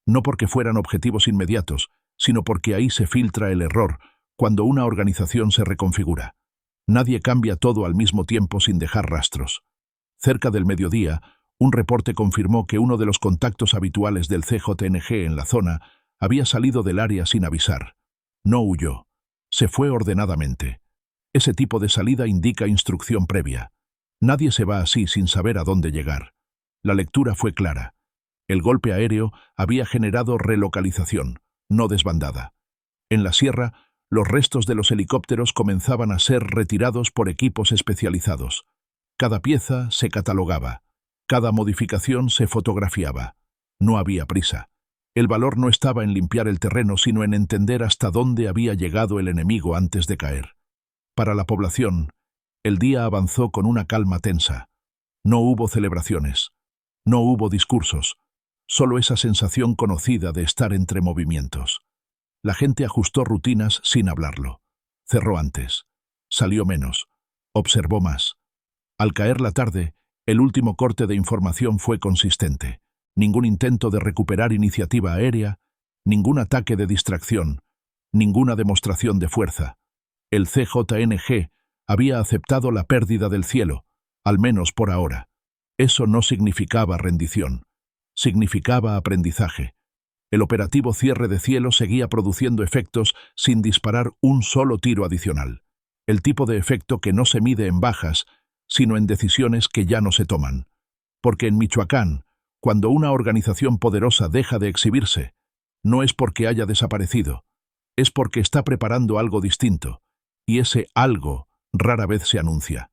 no porque fueran objetivos inmediatos, sino porque ahí se filtra el error cuando una organización se reconfigura. Nadie cambia todo al mismo tiempo sin dejar rastros. Cerca del mediodía, un reporte confirmó que uno de los contactos habituales del CJNG en la zona había salido del área sin avisar. No huyó. Se fue ordenadamente. Ese tipo de salida indica instrucción previa. Nadie se va así sin saber a dónde llegar. La lectura fue clara. El golpe aéreo había generado relocalización, no desbandada. En la sierra, los restos de los helicópteros comenzaban a ser retirados por equipos especializados. Cada pieza se catalogaba. Cada modificación se fotografiaba. No había prisa. El valor no estaba en limpiar el terreno, sino en entender hasta dónde había llegado el enemigo antes de caer. Para la población, el día avanzó con una calma tensa. No hubo celebraciones. No hubo discursos. Solo esa sensación conocida de estar entre movimientos. La gente ajustó rutinas sin hablarlo. Cerró antes. Salió menos. Observó más. Al caer la tarde, el último corte de información fue consistente. Ningún intento de recuperar iniciativa aérea, ningún ataque de distracción, ninguna demostración de fuerza. El CJNG había aceptado la pérdida del cielo, al menos por ahora. Eso no significaba rendición. Significaba aprendizaje. El operativo cierre de cielo seguía produciendo efectos sin disparar un solo tiro adicional. El tipo de efecto que no se mide en bajas, sino en decisiones que ya no se toman. Porque en Michoacán, Cuando una organización poderosa deja de exhibirse, no es porque haya desaparecido, es porque está preparando algo distinto, y ese algo rara vez se anuncia.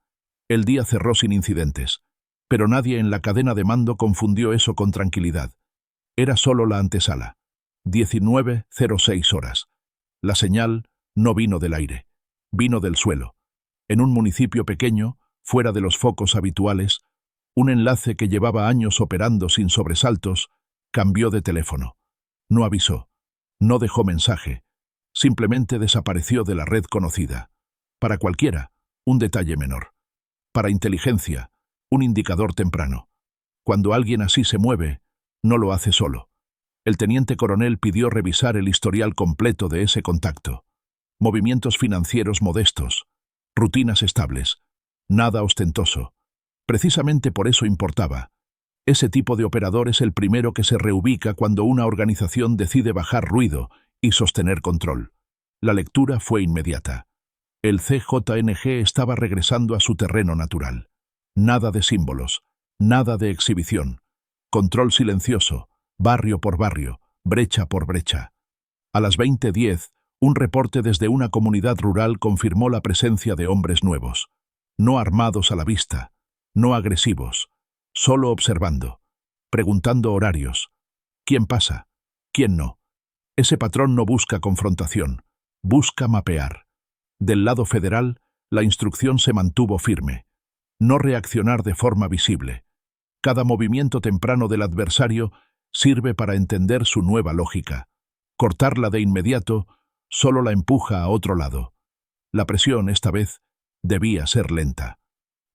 El día cerró sin incidentes, pero nadie en la cadena de mando confundió eso con tranquilidad. Era solo la antesala. 19:06 horas. La señal no vino del aire, vino del suelo. En un municipio pequeño, fuera de los focos habituales, un enlace que llevaba años operando sin sobresaltos cambió de teléfono. No avisó, no dejó mensaje, simplemente desapareció de la red conocida. Para cualquiera, un detalle menor. Para inteligencia, un indicador temprano. Cuando alguien así se mueve, no lo hace solo. El teniente coronel pidió revisar el historial completo de ese contacto. Movimientos financieros modestos, rutinas estables, nada ostentoso. Precisamente por eso importaba. Ese tipo de operador es el primero que se reubica cuando una organización decide bajar ruido y sostener control. La lectura fue inmediata. El CJNG estaba regresando a su terreno natural. Nada de símbolos, nada de exhibición. Control silencioso, barrio por barrio, brecha por brecha. A las 20:10, un reporte desde una comunidad rural confirmó la presencia de hombres nuevos. No armados a la vista, no agresivos, solo observando, preguntando horarios. ¿Quién pasa? ¿Quién no? Ese patrón no busca confrontación, busca mapear. Del lado federal, la instrucción se mantuvo firme. No reaccionar de forma visible. Cada movimiento temprano del adversario sirve para entender su nueva lógica. Cortarla de inmediato solo la empuja a otro lado. La presión, esta vez, debía ser lenta.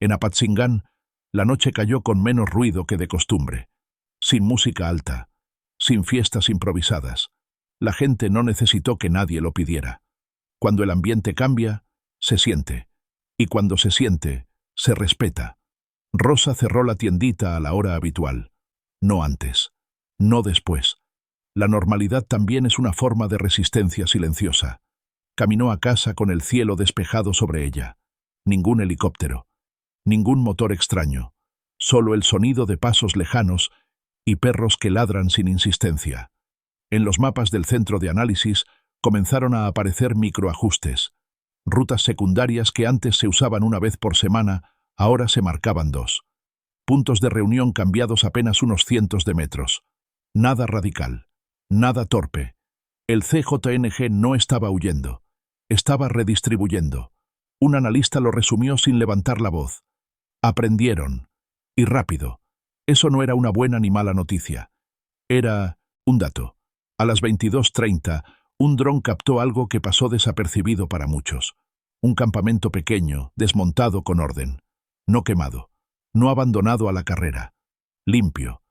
En Apatzingán, la noche cayó con menos ruido que de costumbre. Sin música alta, sin fiestas improvisadas. La gente no necesitó que nadie lo pidiera. Cuando el ambiente cambia, se siente. Y cuando se siente, se respeta. Rosa cerró la tiendita a la hora habitual. No antes. No después. La normalidad también es una forma de resistencia silenciosa. Caminó a casa con el cielo despejado sobre ella. Ningún helicóptero. Ningún motor extraño. Solo el sonido de pasos lejanos y perros que ladran sin insistencia. En los mapas del centro de análisis comenzaron a aparecer microajustes. Rutas secundarias que antes se usaban una vez por semana, ahora se marcaban 2. Puntos de reunión cambiados apenas unos cientos de metros. Nada radical. Nada torpe. El CJNG no estaba huyendo. Estaba redistribuyendo. Un analista lo resumió sin levantar la voz. Aprendieron. Y rápido. Eso no era una buena ni mala noticia. Era un dato. A las 22:30, un dron captó algo que pasó desapercibido para muchos. Un campamento pequeño, desmontado con orden. No quemado. No abandonado a la carrera. Limpio.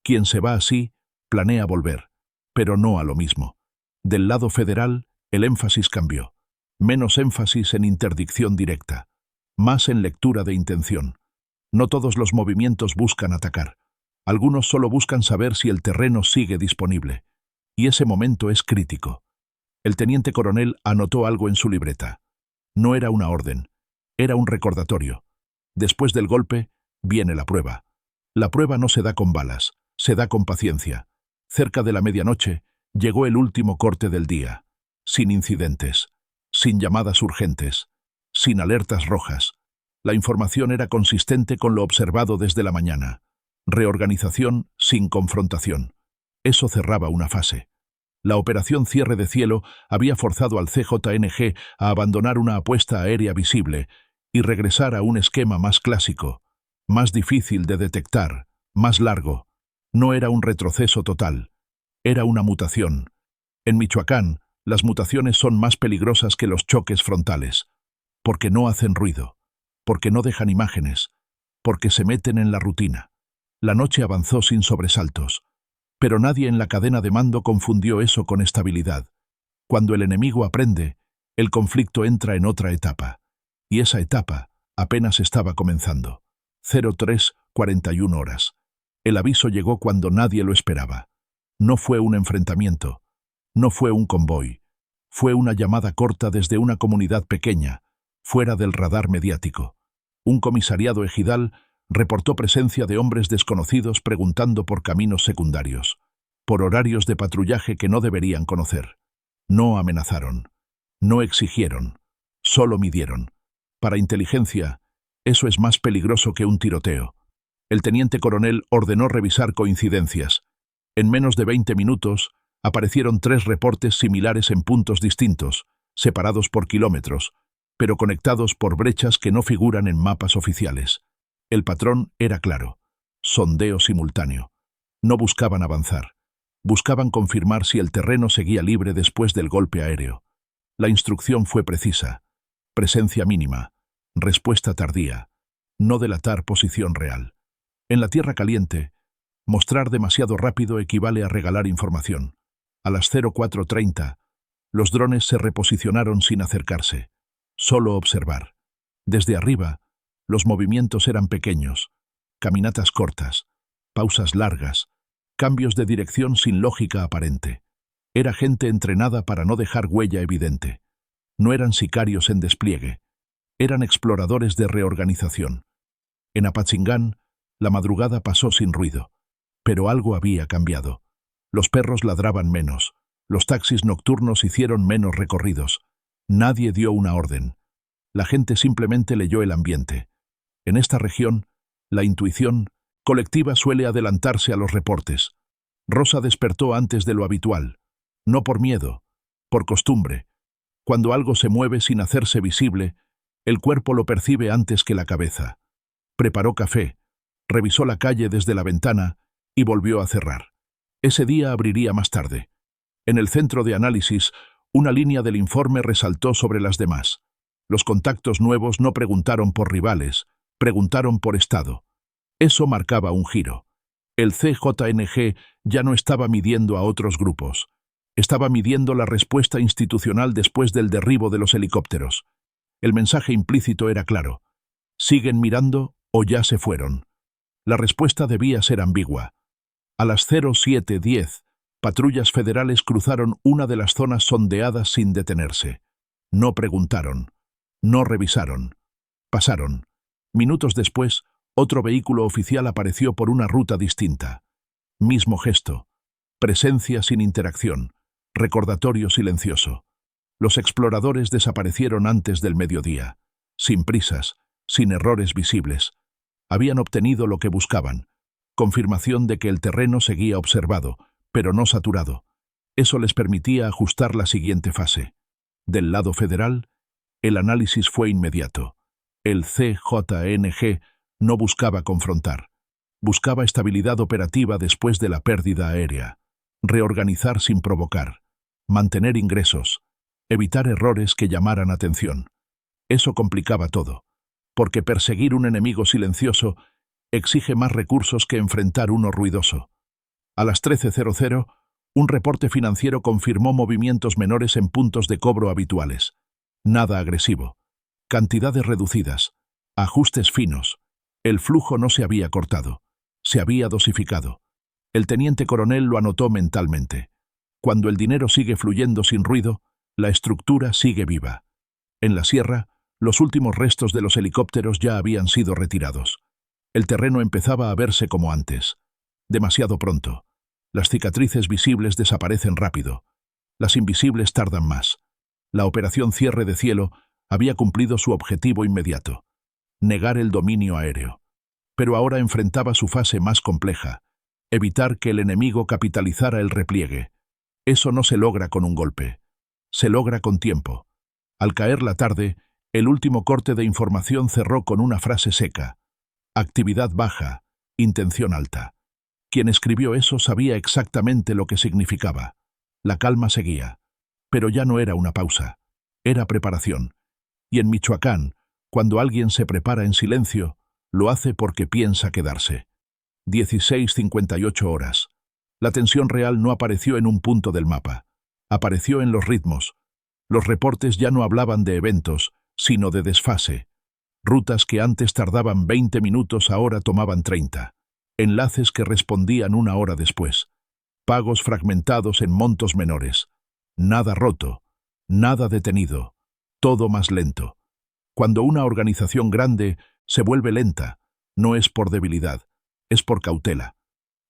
Quien se va así, planea volver. Pero no a lo mismo. Del lado federal, el énfasis cambió. Menos énfasis en interdicción directa. Más en lectura de intención. No todos los movimientos buscan atacar. Algunos solo buscan saber si el terreno sigue disponible. Y ese momento es crítico. El teniente coronel anotó algo en su libreta. No era una orden. Era un recordatorio. Después del golpe, viene la prueba. La prueba no se da con balas, se da con paciencia. Cerca de la medianoche, llegó el último corte del día. Sin incidentes. Sin llamadas urgentes. Sin alertas rojas. La información era consistente con lo observado desde la mañana. Reorganización sin confrontación. Eso cerraba una fase. La operación Cierre de Cielo había forzado al CJNG a abandonar una apuesta aérea visible y regresar a un esquema más clásico, más difícil de detectar, más largo. No era un retroceso total. Era una mutación. En Michoacán, las mutaciones son más peligrosas que los choques frontales, porque no hacen ruido, porque no dejan imágenes, porque se meten en la rutina. La noche avanzó sin sobresaltos, pero nadie en la cadena de mando confundió eso con estabilidad. Cuando el enemigo aprende, el conflicto entra en otra etapa, y esa etapa apenas estaba comenzando. 03:41 horas. El aviso llegó cuando nadie lo esperaba. No fue un enfrentamiento, no fue un convoy, fue una llamada corta desde una comunidad pequeña, fuera del radar mediático. Un comisariado ejidal Reportó presencia de hombres desconocidos preguntando por caminos secundarios, por horarios de patrullaje que no deberían conocer. No amenazaron, no exigieron, solo midieron. Para inteligencia, eso es más peligroso que un tiroteo. El teniente coronel ordenó revisar coincidencias. En menos de 20 minutos, aparecieron 3 reportes similares en puntos distintos, separados por kilómetros, pero conectados por brechas que no figuran en mapas oficiales. El patrón era claro: sondeo simultáneo. No buscaban avanzar. Buscaban confirmar si el terreno seguía libre después del golpe aéreo. La instrucción fue precisa: presencia mínima, respuesta tardía, no delatar posición real. En la tierra caliente, mostrar demasiado rápido equivale a regalar información. A las 04:30, los drones se reposicionaron sin acercarse, solo observar. Desde arriba, los movimientos eran pequeños, caminatas cortas, pausas largas, cambios de dirección sin lógica aparente. Era gente entrenada para no dejar huella evidente. No eran sicarios en despliegue, eran exploradores de reorganización. En Apatzingán, la madrugada pasó sin ruido, pero algo había cambiado. Los perros ladraban menos, los taxis nocturnos hicieron menos recorridos. Nadie dio una orden. La gente simplemente leyó el ambiente. En esta región, la intuición colectiva suele adelantarse a los reportes. Rosa despertó antes de lo habitual, no por miedo, por costumbre. Cuando algo se mueve sin hacerse visible, el cuerpo lo percibe antes que la cabeza. Preparó café, revisó la calle desde la ventana y volvió a cerrar. Ese día abriría más tarde. En el centro de análisis, una línea del informe resaltó sobre las demás. Los contactos nuevos no preguntaron por rivales, preguntaron por estado. Eso marcaba un giro. El CJNG ya no estaba midiendo a otros grupos. Estaba midiendo la respuesta institucional después del derribo de los helicópteros. El mensaje implícito era claro: ¿siguen mirando o ya se fueron? La respuesta debía ser ambigua. A las 07:10, patrullas federales cruzaron una de las zonas sondeadas sin detenerse. No preguntaron, no revisaron. Pasaron. Minutos después, otro vehículo oficial apareció por una ruta distinta. Mismo gesto. Presencia sin interacción. Recordatorio silencioso. Los exploradores desaparecieron antes del mediodía. Sin prisas, sin errores visibles. Habían obtenido lo que buscaban. Confirmación de que el terreno seguía observado, pero no saturado. Eso les permitía ajustar la siguiente fase. Del lado federal, el análisis fue inmediato. El CJNG no buscaba confrontar. Buscaba estabilidad operativa después de la pérdida aérea. Reorganizar sin provocar. Mantener ingresos. Evitar errores que llamaran atención. Eso complicaba todo, porque perseguir un enemigo silencioso exige más recursos que enfrentar uno ruidoso. A las 13:00, un reporte financiero confirmó movimientos menores en puntos de cobro habituales. Nada agresivo. Cantidades reducidas. Ajustes finos. El flujo no se había cortado. Se había dosificado. El teniente coronel lo anotó mentalmente. Cuando el dinero sigue fluyendo sin ruido, la estructura sigue viva. En la sierra, los últimos restos de los helicópteros ya habían sido retirados. El terreno empezaba a verse como antes. Demasiado pronto. Las cicatrices visibles desaparecen rápido. Las invisibles tardan más. La operación Cierre de Cielo había cumplido su objetivo inmediato: negar el dominio aéreo. Pero ahora enfrentaba su fase más compleja: evitar que el enemigo capitalizara el repliegue. Eso no se logra con un golpe. Se logra con tiempo. Al caer la tarde, el último corte de información cerró con una frase seca: actividad baja, intención alta. Quien escribió eso sabía exactamente lo que significaba. La calma seguía. Pero ya no era una pausa. Era preparación. Y en Michoacán, cuando alguien se prepara en silencio, lo hace porque piensa quedarse. 16:58 horas. La tensión real no apareció en un punto del mapa. Apareció en los ritmos. Los reportes ya no hablaban de eventos, sino de desfase. Rutas que antes tardaban 20 minutos ahora tomaban 30. Enlaces que respondían una hora después. Pagos fragmentados en montos menores. Nada roto, nada detenido, todo más lento. Cuando una organización grande se vuelve lenta, No es por debilidad, es por cautela.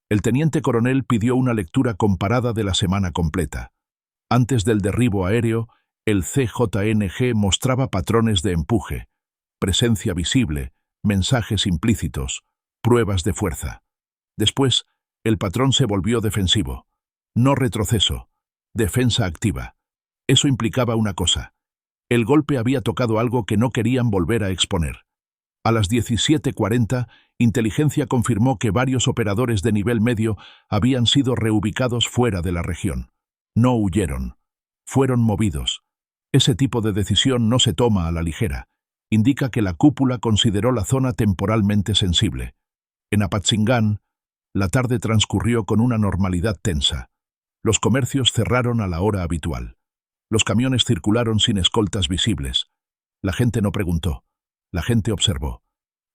El teniente coronel pidió una lectura comparada de la semana completa. Antes del derribo aéreo, el CJNG mostraba patrones de empuje, presencia visible, mensajes implícitos, pruebas de fuerza. Después, el patrón se volvió defensivo. No retroceso, defensa activa. Eso implicaba una cosa. El golpe había tocado algo que no querían volver a exponer. A las 17:40, Inteligencia confirmó que varios operadores de nivel medio habían sido reubicados fuera de la región. No huyeron. Fueron movidos. Ese tipo de decisión no se toma a la ligera. Indica que la cúpula consideró la zona temporalmente sensible. En Apatzingán, la tarde transcurrió con una normalidad tensa. Los comercios cerraron a la hora habitual. Los camiones circularon sin escoltas visibles. La gente no preguntó. La gente observó.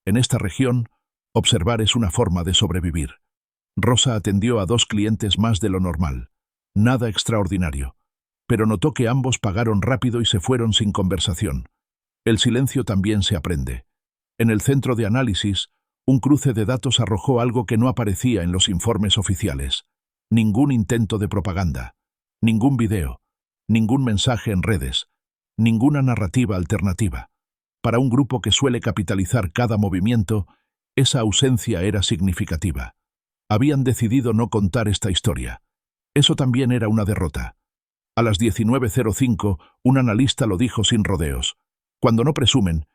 En esta región, observar es una forma de sobrevivir. Rosa atendió a 2 clientes más de lo normal. Nada extraordinario. Pero notó que ambos pagaron rápido y se fueron sin conversación. El silencio también se aprende. En el centro de análisis, un cruce de datos arrojó algo que no aparecía en los informes oficiales. Ningún intento de propaganda. Ningún video. Ningún mensaje en redes. Ninguna narrativa alternativa. Para un grupo que suele capitalizar cada movimiento, esa ausencia era significativa. Habían decidido no contar esta historia. Eso también era una derrota. A las 19:05, un analista lo dijo sin rodeos. Cuando no presumen,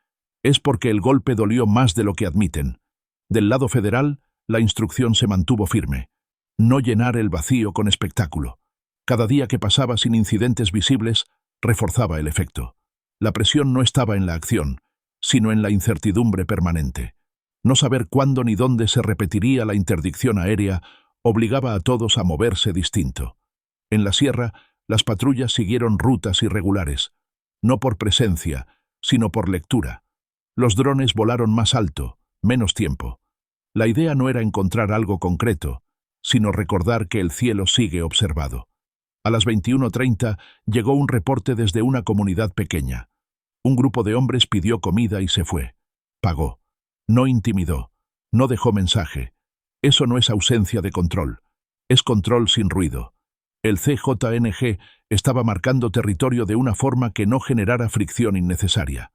es porque el golpe dolió más de lo que admiten. Del lado federal, la instrucción se mantuvo firme. No llenar el vacío con espectáculo. Cada día que pasaba sin incidentes visibles, reforzaba el efecto. La presión no estaba en la acción, sino en la incertidumbre permanente. No saber cuándo ni dónde se repetiría la interdicción aérea obligaba a todos a moverse distinto. En la sierra, las patrullas siguieron rutas irregulares, no por presencia, sino por lectura. Los drones volaron más alto, menos tiempo. La idea no era encontrar algo concreto, sino recordar que el cielo sigue observado. A las 21:30 llegó un reporte desde una comunidad pequeña. Un grupo de hombres pidió comida y se fue. Pagó. No intimidó. No dejó mensaje. Eso no es ausencia de control. Es control sin ruido. El CJNG estaba marcando territorio de una forma que no generara fricción innecesaria.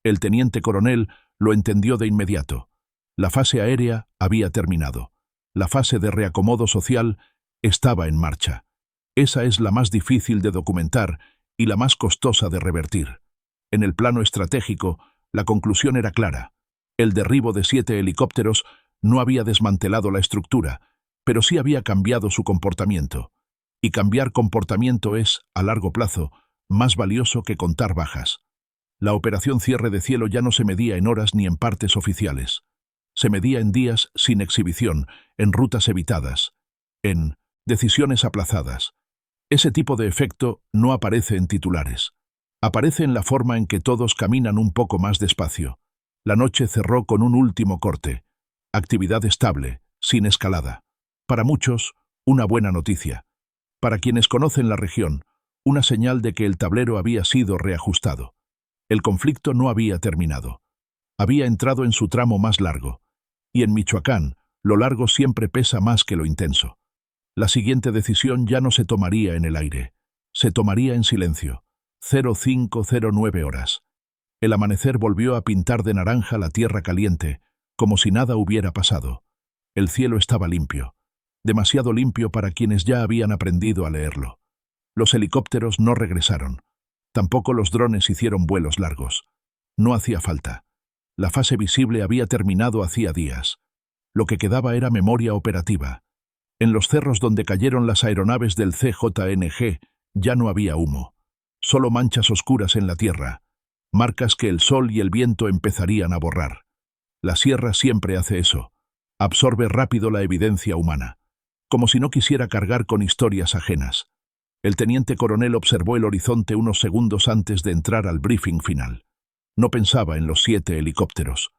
El teniente coronel lo entendió de inmediato. La fase aérea había terminado. La fase de reacomodo social estaba en marcha. Esa es la más difícil de documentar y la más costosa de revertir. En el plano estratégico, la conclusión era clara. El derribo de 7 helicópteros no había desmantelado la estructura, pero sí había cambiado su comportamiento. Y cambiar comportamiento es, a largo plazo, más valioso que contar bajas. La operación cierre de cielo ya no se medía en horas ni en partes oficiales. Se medía en días sin exhibición, en rutas evitadas, en decisiones aplazadas. Ese tipo de efecto no aparece en titulares. Aparece en la forma en que todos caminan un poco más despacio. La noche cerró con un último corte. Actividad estable, sin escalada. Para muchos, una buena noticia. Para quienes conocen la región, una señal de que el tablero había sido reajustado. El conflicto no había terminado. Había entrado en su tramo más largo. Y en Michoacán, lo largo siempre pesa más que lo intenso. La siguiente decisión ya no se tomaría en el aire. Se tomaría en silencio. 05:09 horas. El amanecer volvió a pintar de naranja la tierra caliente, como si nada hubiera pasado. El cielo estaba limpio. Demasiado limpio para quienes ya habían aprendido a leerlo. Los helicópteros no regresaron. Tampoco los drones hicieron vuelos largos. No hacía falta. La fase visible había terminado hacía días. Lo que quedaba era memoria operativa. En los cerros donde cayeron las aeronaves del CJNG ya no había humo. Solo manchas oscuras en la tierra, marcas que el sol y el viento empezarían a borrar. La sierra siempre hace eso. Absorbe rápido la evidencia humana, como si no quisiera cargar con historias ajenas. El teniente coronel observó el horizonte unos segundos antes de entrar al briefing final. No pensaba en los 7 helicópteros.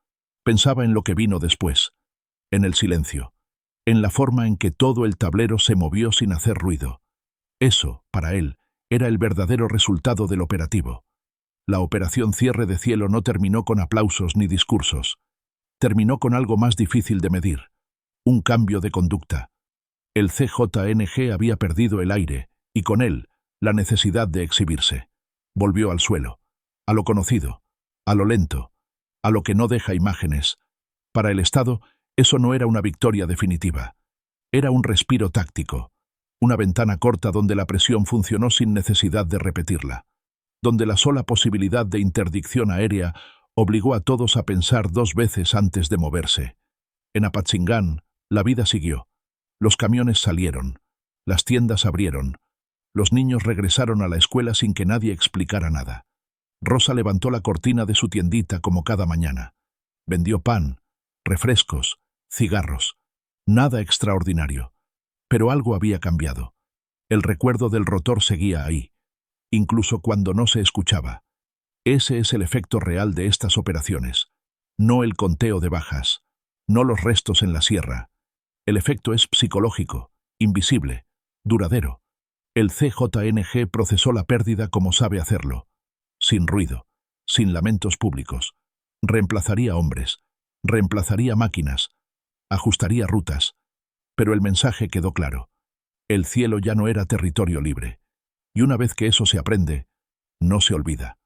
Pensaba en lo que vino después. En el silencio. En la forma en que todo el tablero se movió sin hacer ruido. Eso, para él, era el verdadero resultado del operativo. La operación cierre de cielo no terminó con aplausos ni discursos. terminó con algo más difícil de medir: un cambio de conducta. El CJNG había perdido el aire, y con él, la necesidad de exhibirse. Volvió al suelo, a lo conocido, a lo lento, a lo que no deja imágenes. Para el Estado, eso no era una victoria definitiva. Era un respiro táctico, una ventana corta donde la presión funcionó sin necesidad de repetirla, donde la sola posibilidad de interdicción aérea obligó a todos a pensar 2 veces antes de moverse. En Apatzingán, la vida siguió. Los camiones salieron, las tiendas abrieron, los niños regresaron a la escuela sin que nadie explicara nada. Rosa levantó la cortina de su tiendita como cada mañana. Vendió pan, refrescos, cigarros. Nada extraordinario. Pero algo había cambiado. El recuerdo del rotor seguía ahí, incluso cuando no se escuchaba. Ese es el efecto real de estas operaciones. No el conteo de bajas, no los restos en la sierra. El efecto es psicológico, invisible, duradero. El CJNG procesó la pérdida como sabe hacerlo, sin ruido, sin lamentos públicos. Reemplazaría hombres, reemplazaría máquinas, ajustaría rutas, pero el mensaje quedó claro. El cielo ya no era territorio libre. Y una vez que eso se aprende, no se olvida.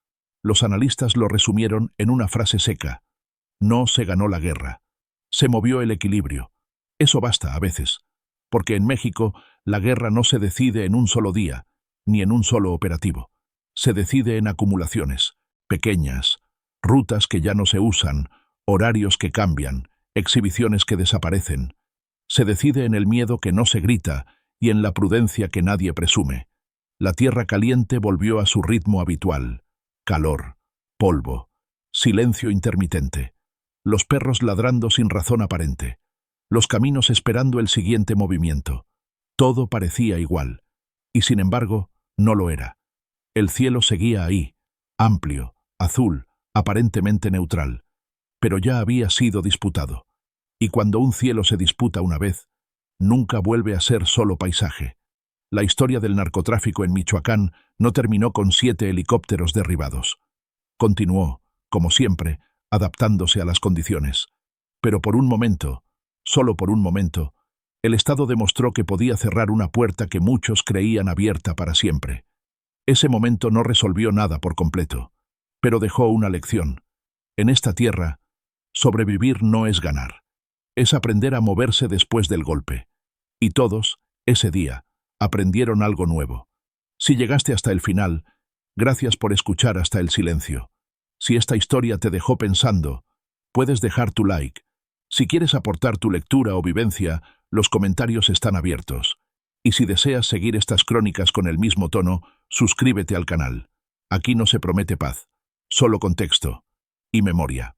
Los analistas lo resumieron en una frase seca: no se ganó la guerra, se movió el equilibrio. Eso basta a veces, porque en México la guerra no se decide en un solo día, ni en un solo operativo. Se decide en acumulaciones, pequeñas, rutas que ya no se usan, horarios que cambian, exhibiciones que desaparecen. Se decide en el miedo que no se grita y en la prudencia que nadie presume. La tierra caliente volvió a su ritmo habitual: calor, polvo, silencio intermitente, los perros ladrando sin razón aparente, los caminos esperando el siguiente movimiento. Todo parecía igual, y sin embargo, no lo era. El cielo seguía ahí, amplio, azul, aparentemente neutral, pero ya había sido disputado. Y cuando un cielo se disputa una vez, nunca vuelve a ser solo paisaje. La historia del narcotráfico en Michoacán no terminó con 7 helicópteros derribados. Continuó, como siempre, adaptándose a las condiciones. Pero por un momento, solo por un momento, el Estado demostró que podía cerrar una puerta que muchos creían abierta para siempre. Ese momento no resolvió nada por completo, pero dejó una lección. En esta tierra, sobrevivir no es ganar. Es aprender a moverse después del golpe. Y todos, ese día, aprendieron algo nuevo. Si llegaste hasta el final, gracias por escuchar hasta el silencio. Si esta historia te dejó pensando, puedes dejar tu like. Si quieres aportar tu lectura o vivencia, los comentarios están abiertos. Y si deseas seguir estas crónicas con el mismo tono, suscríbete al canal. Aquí no se promete paz, solo contexto y memoria.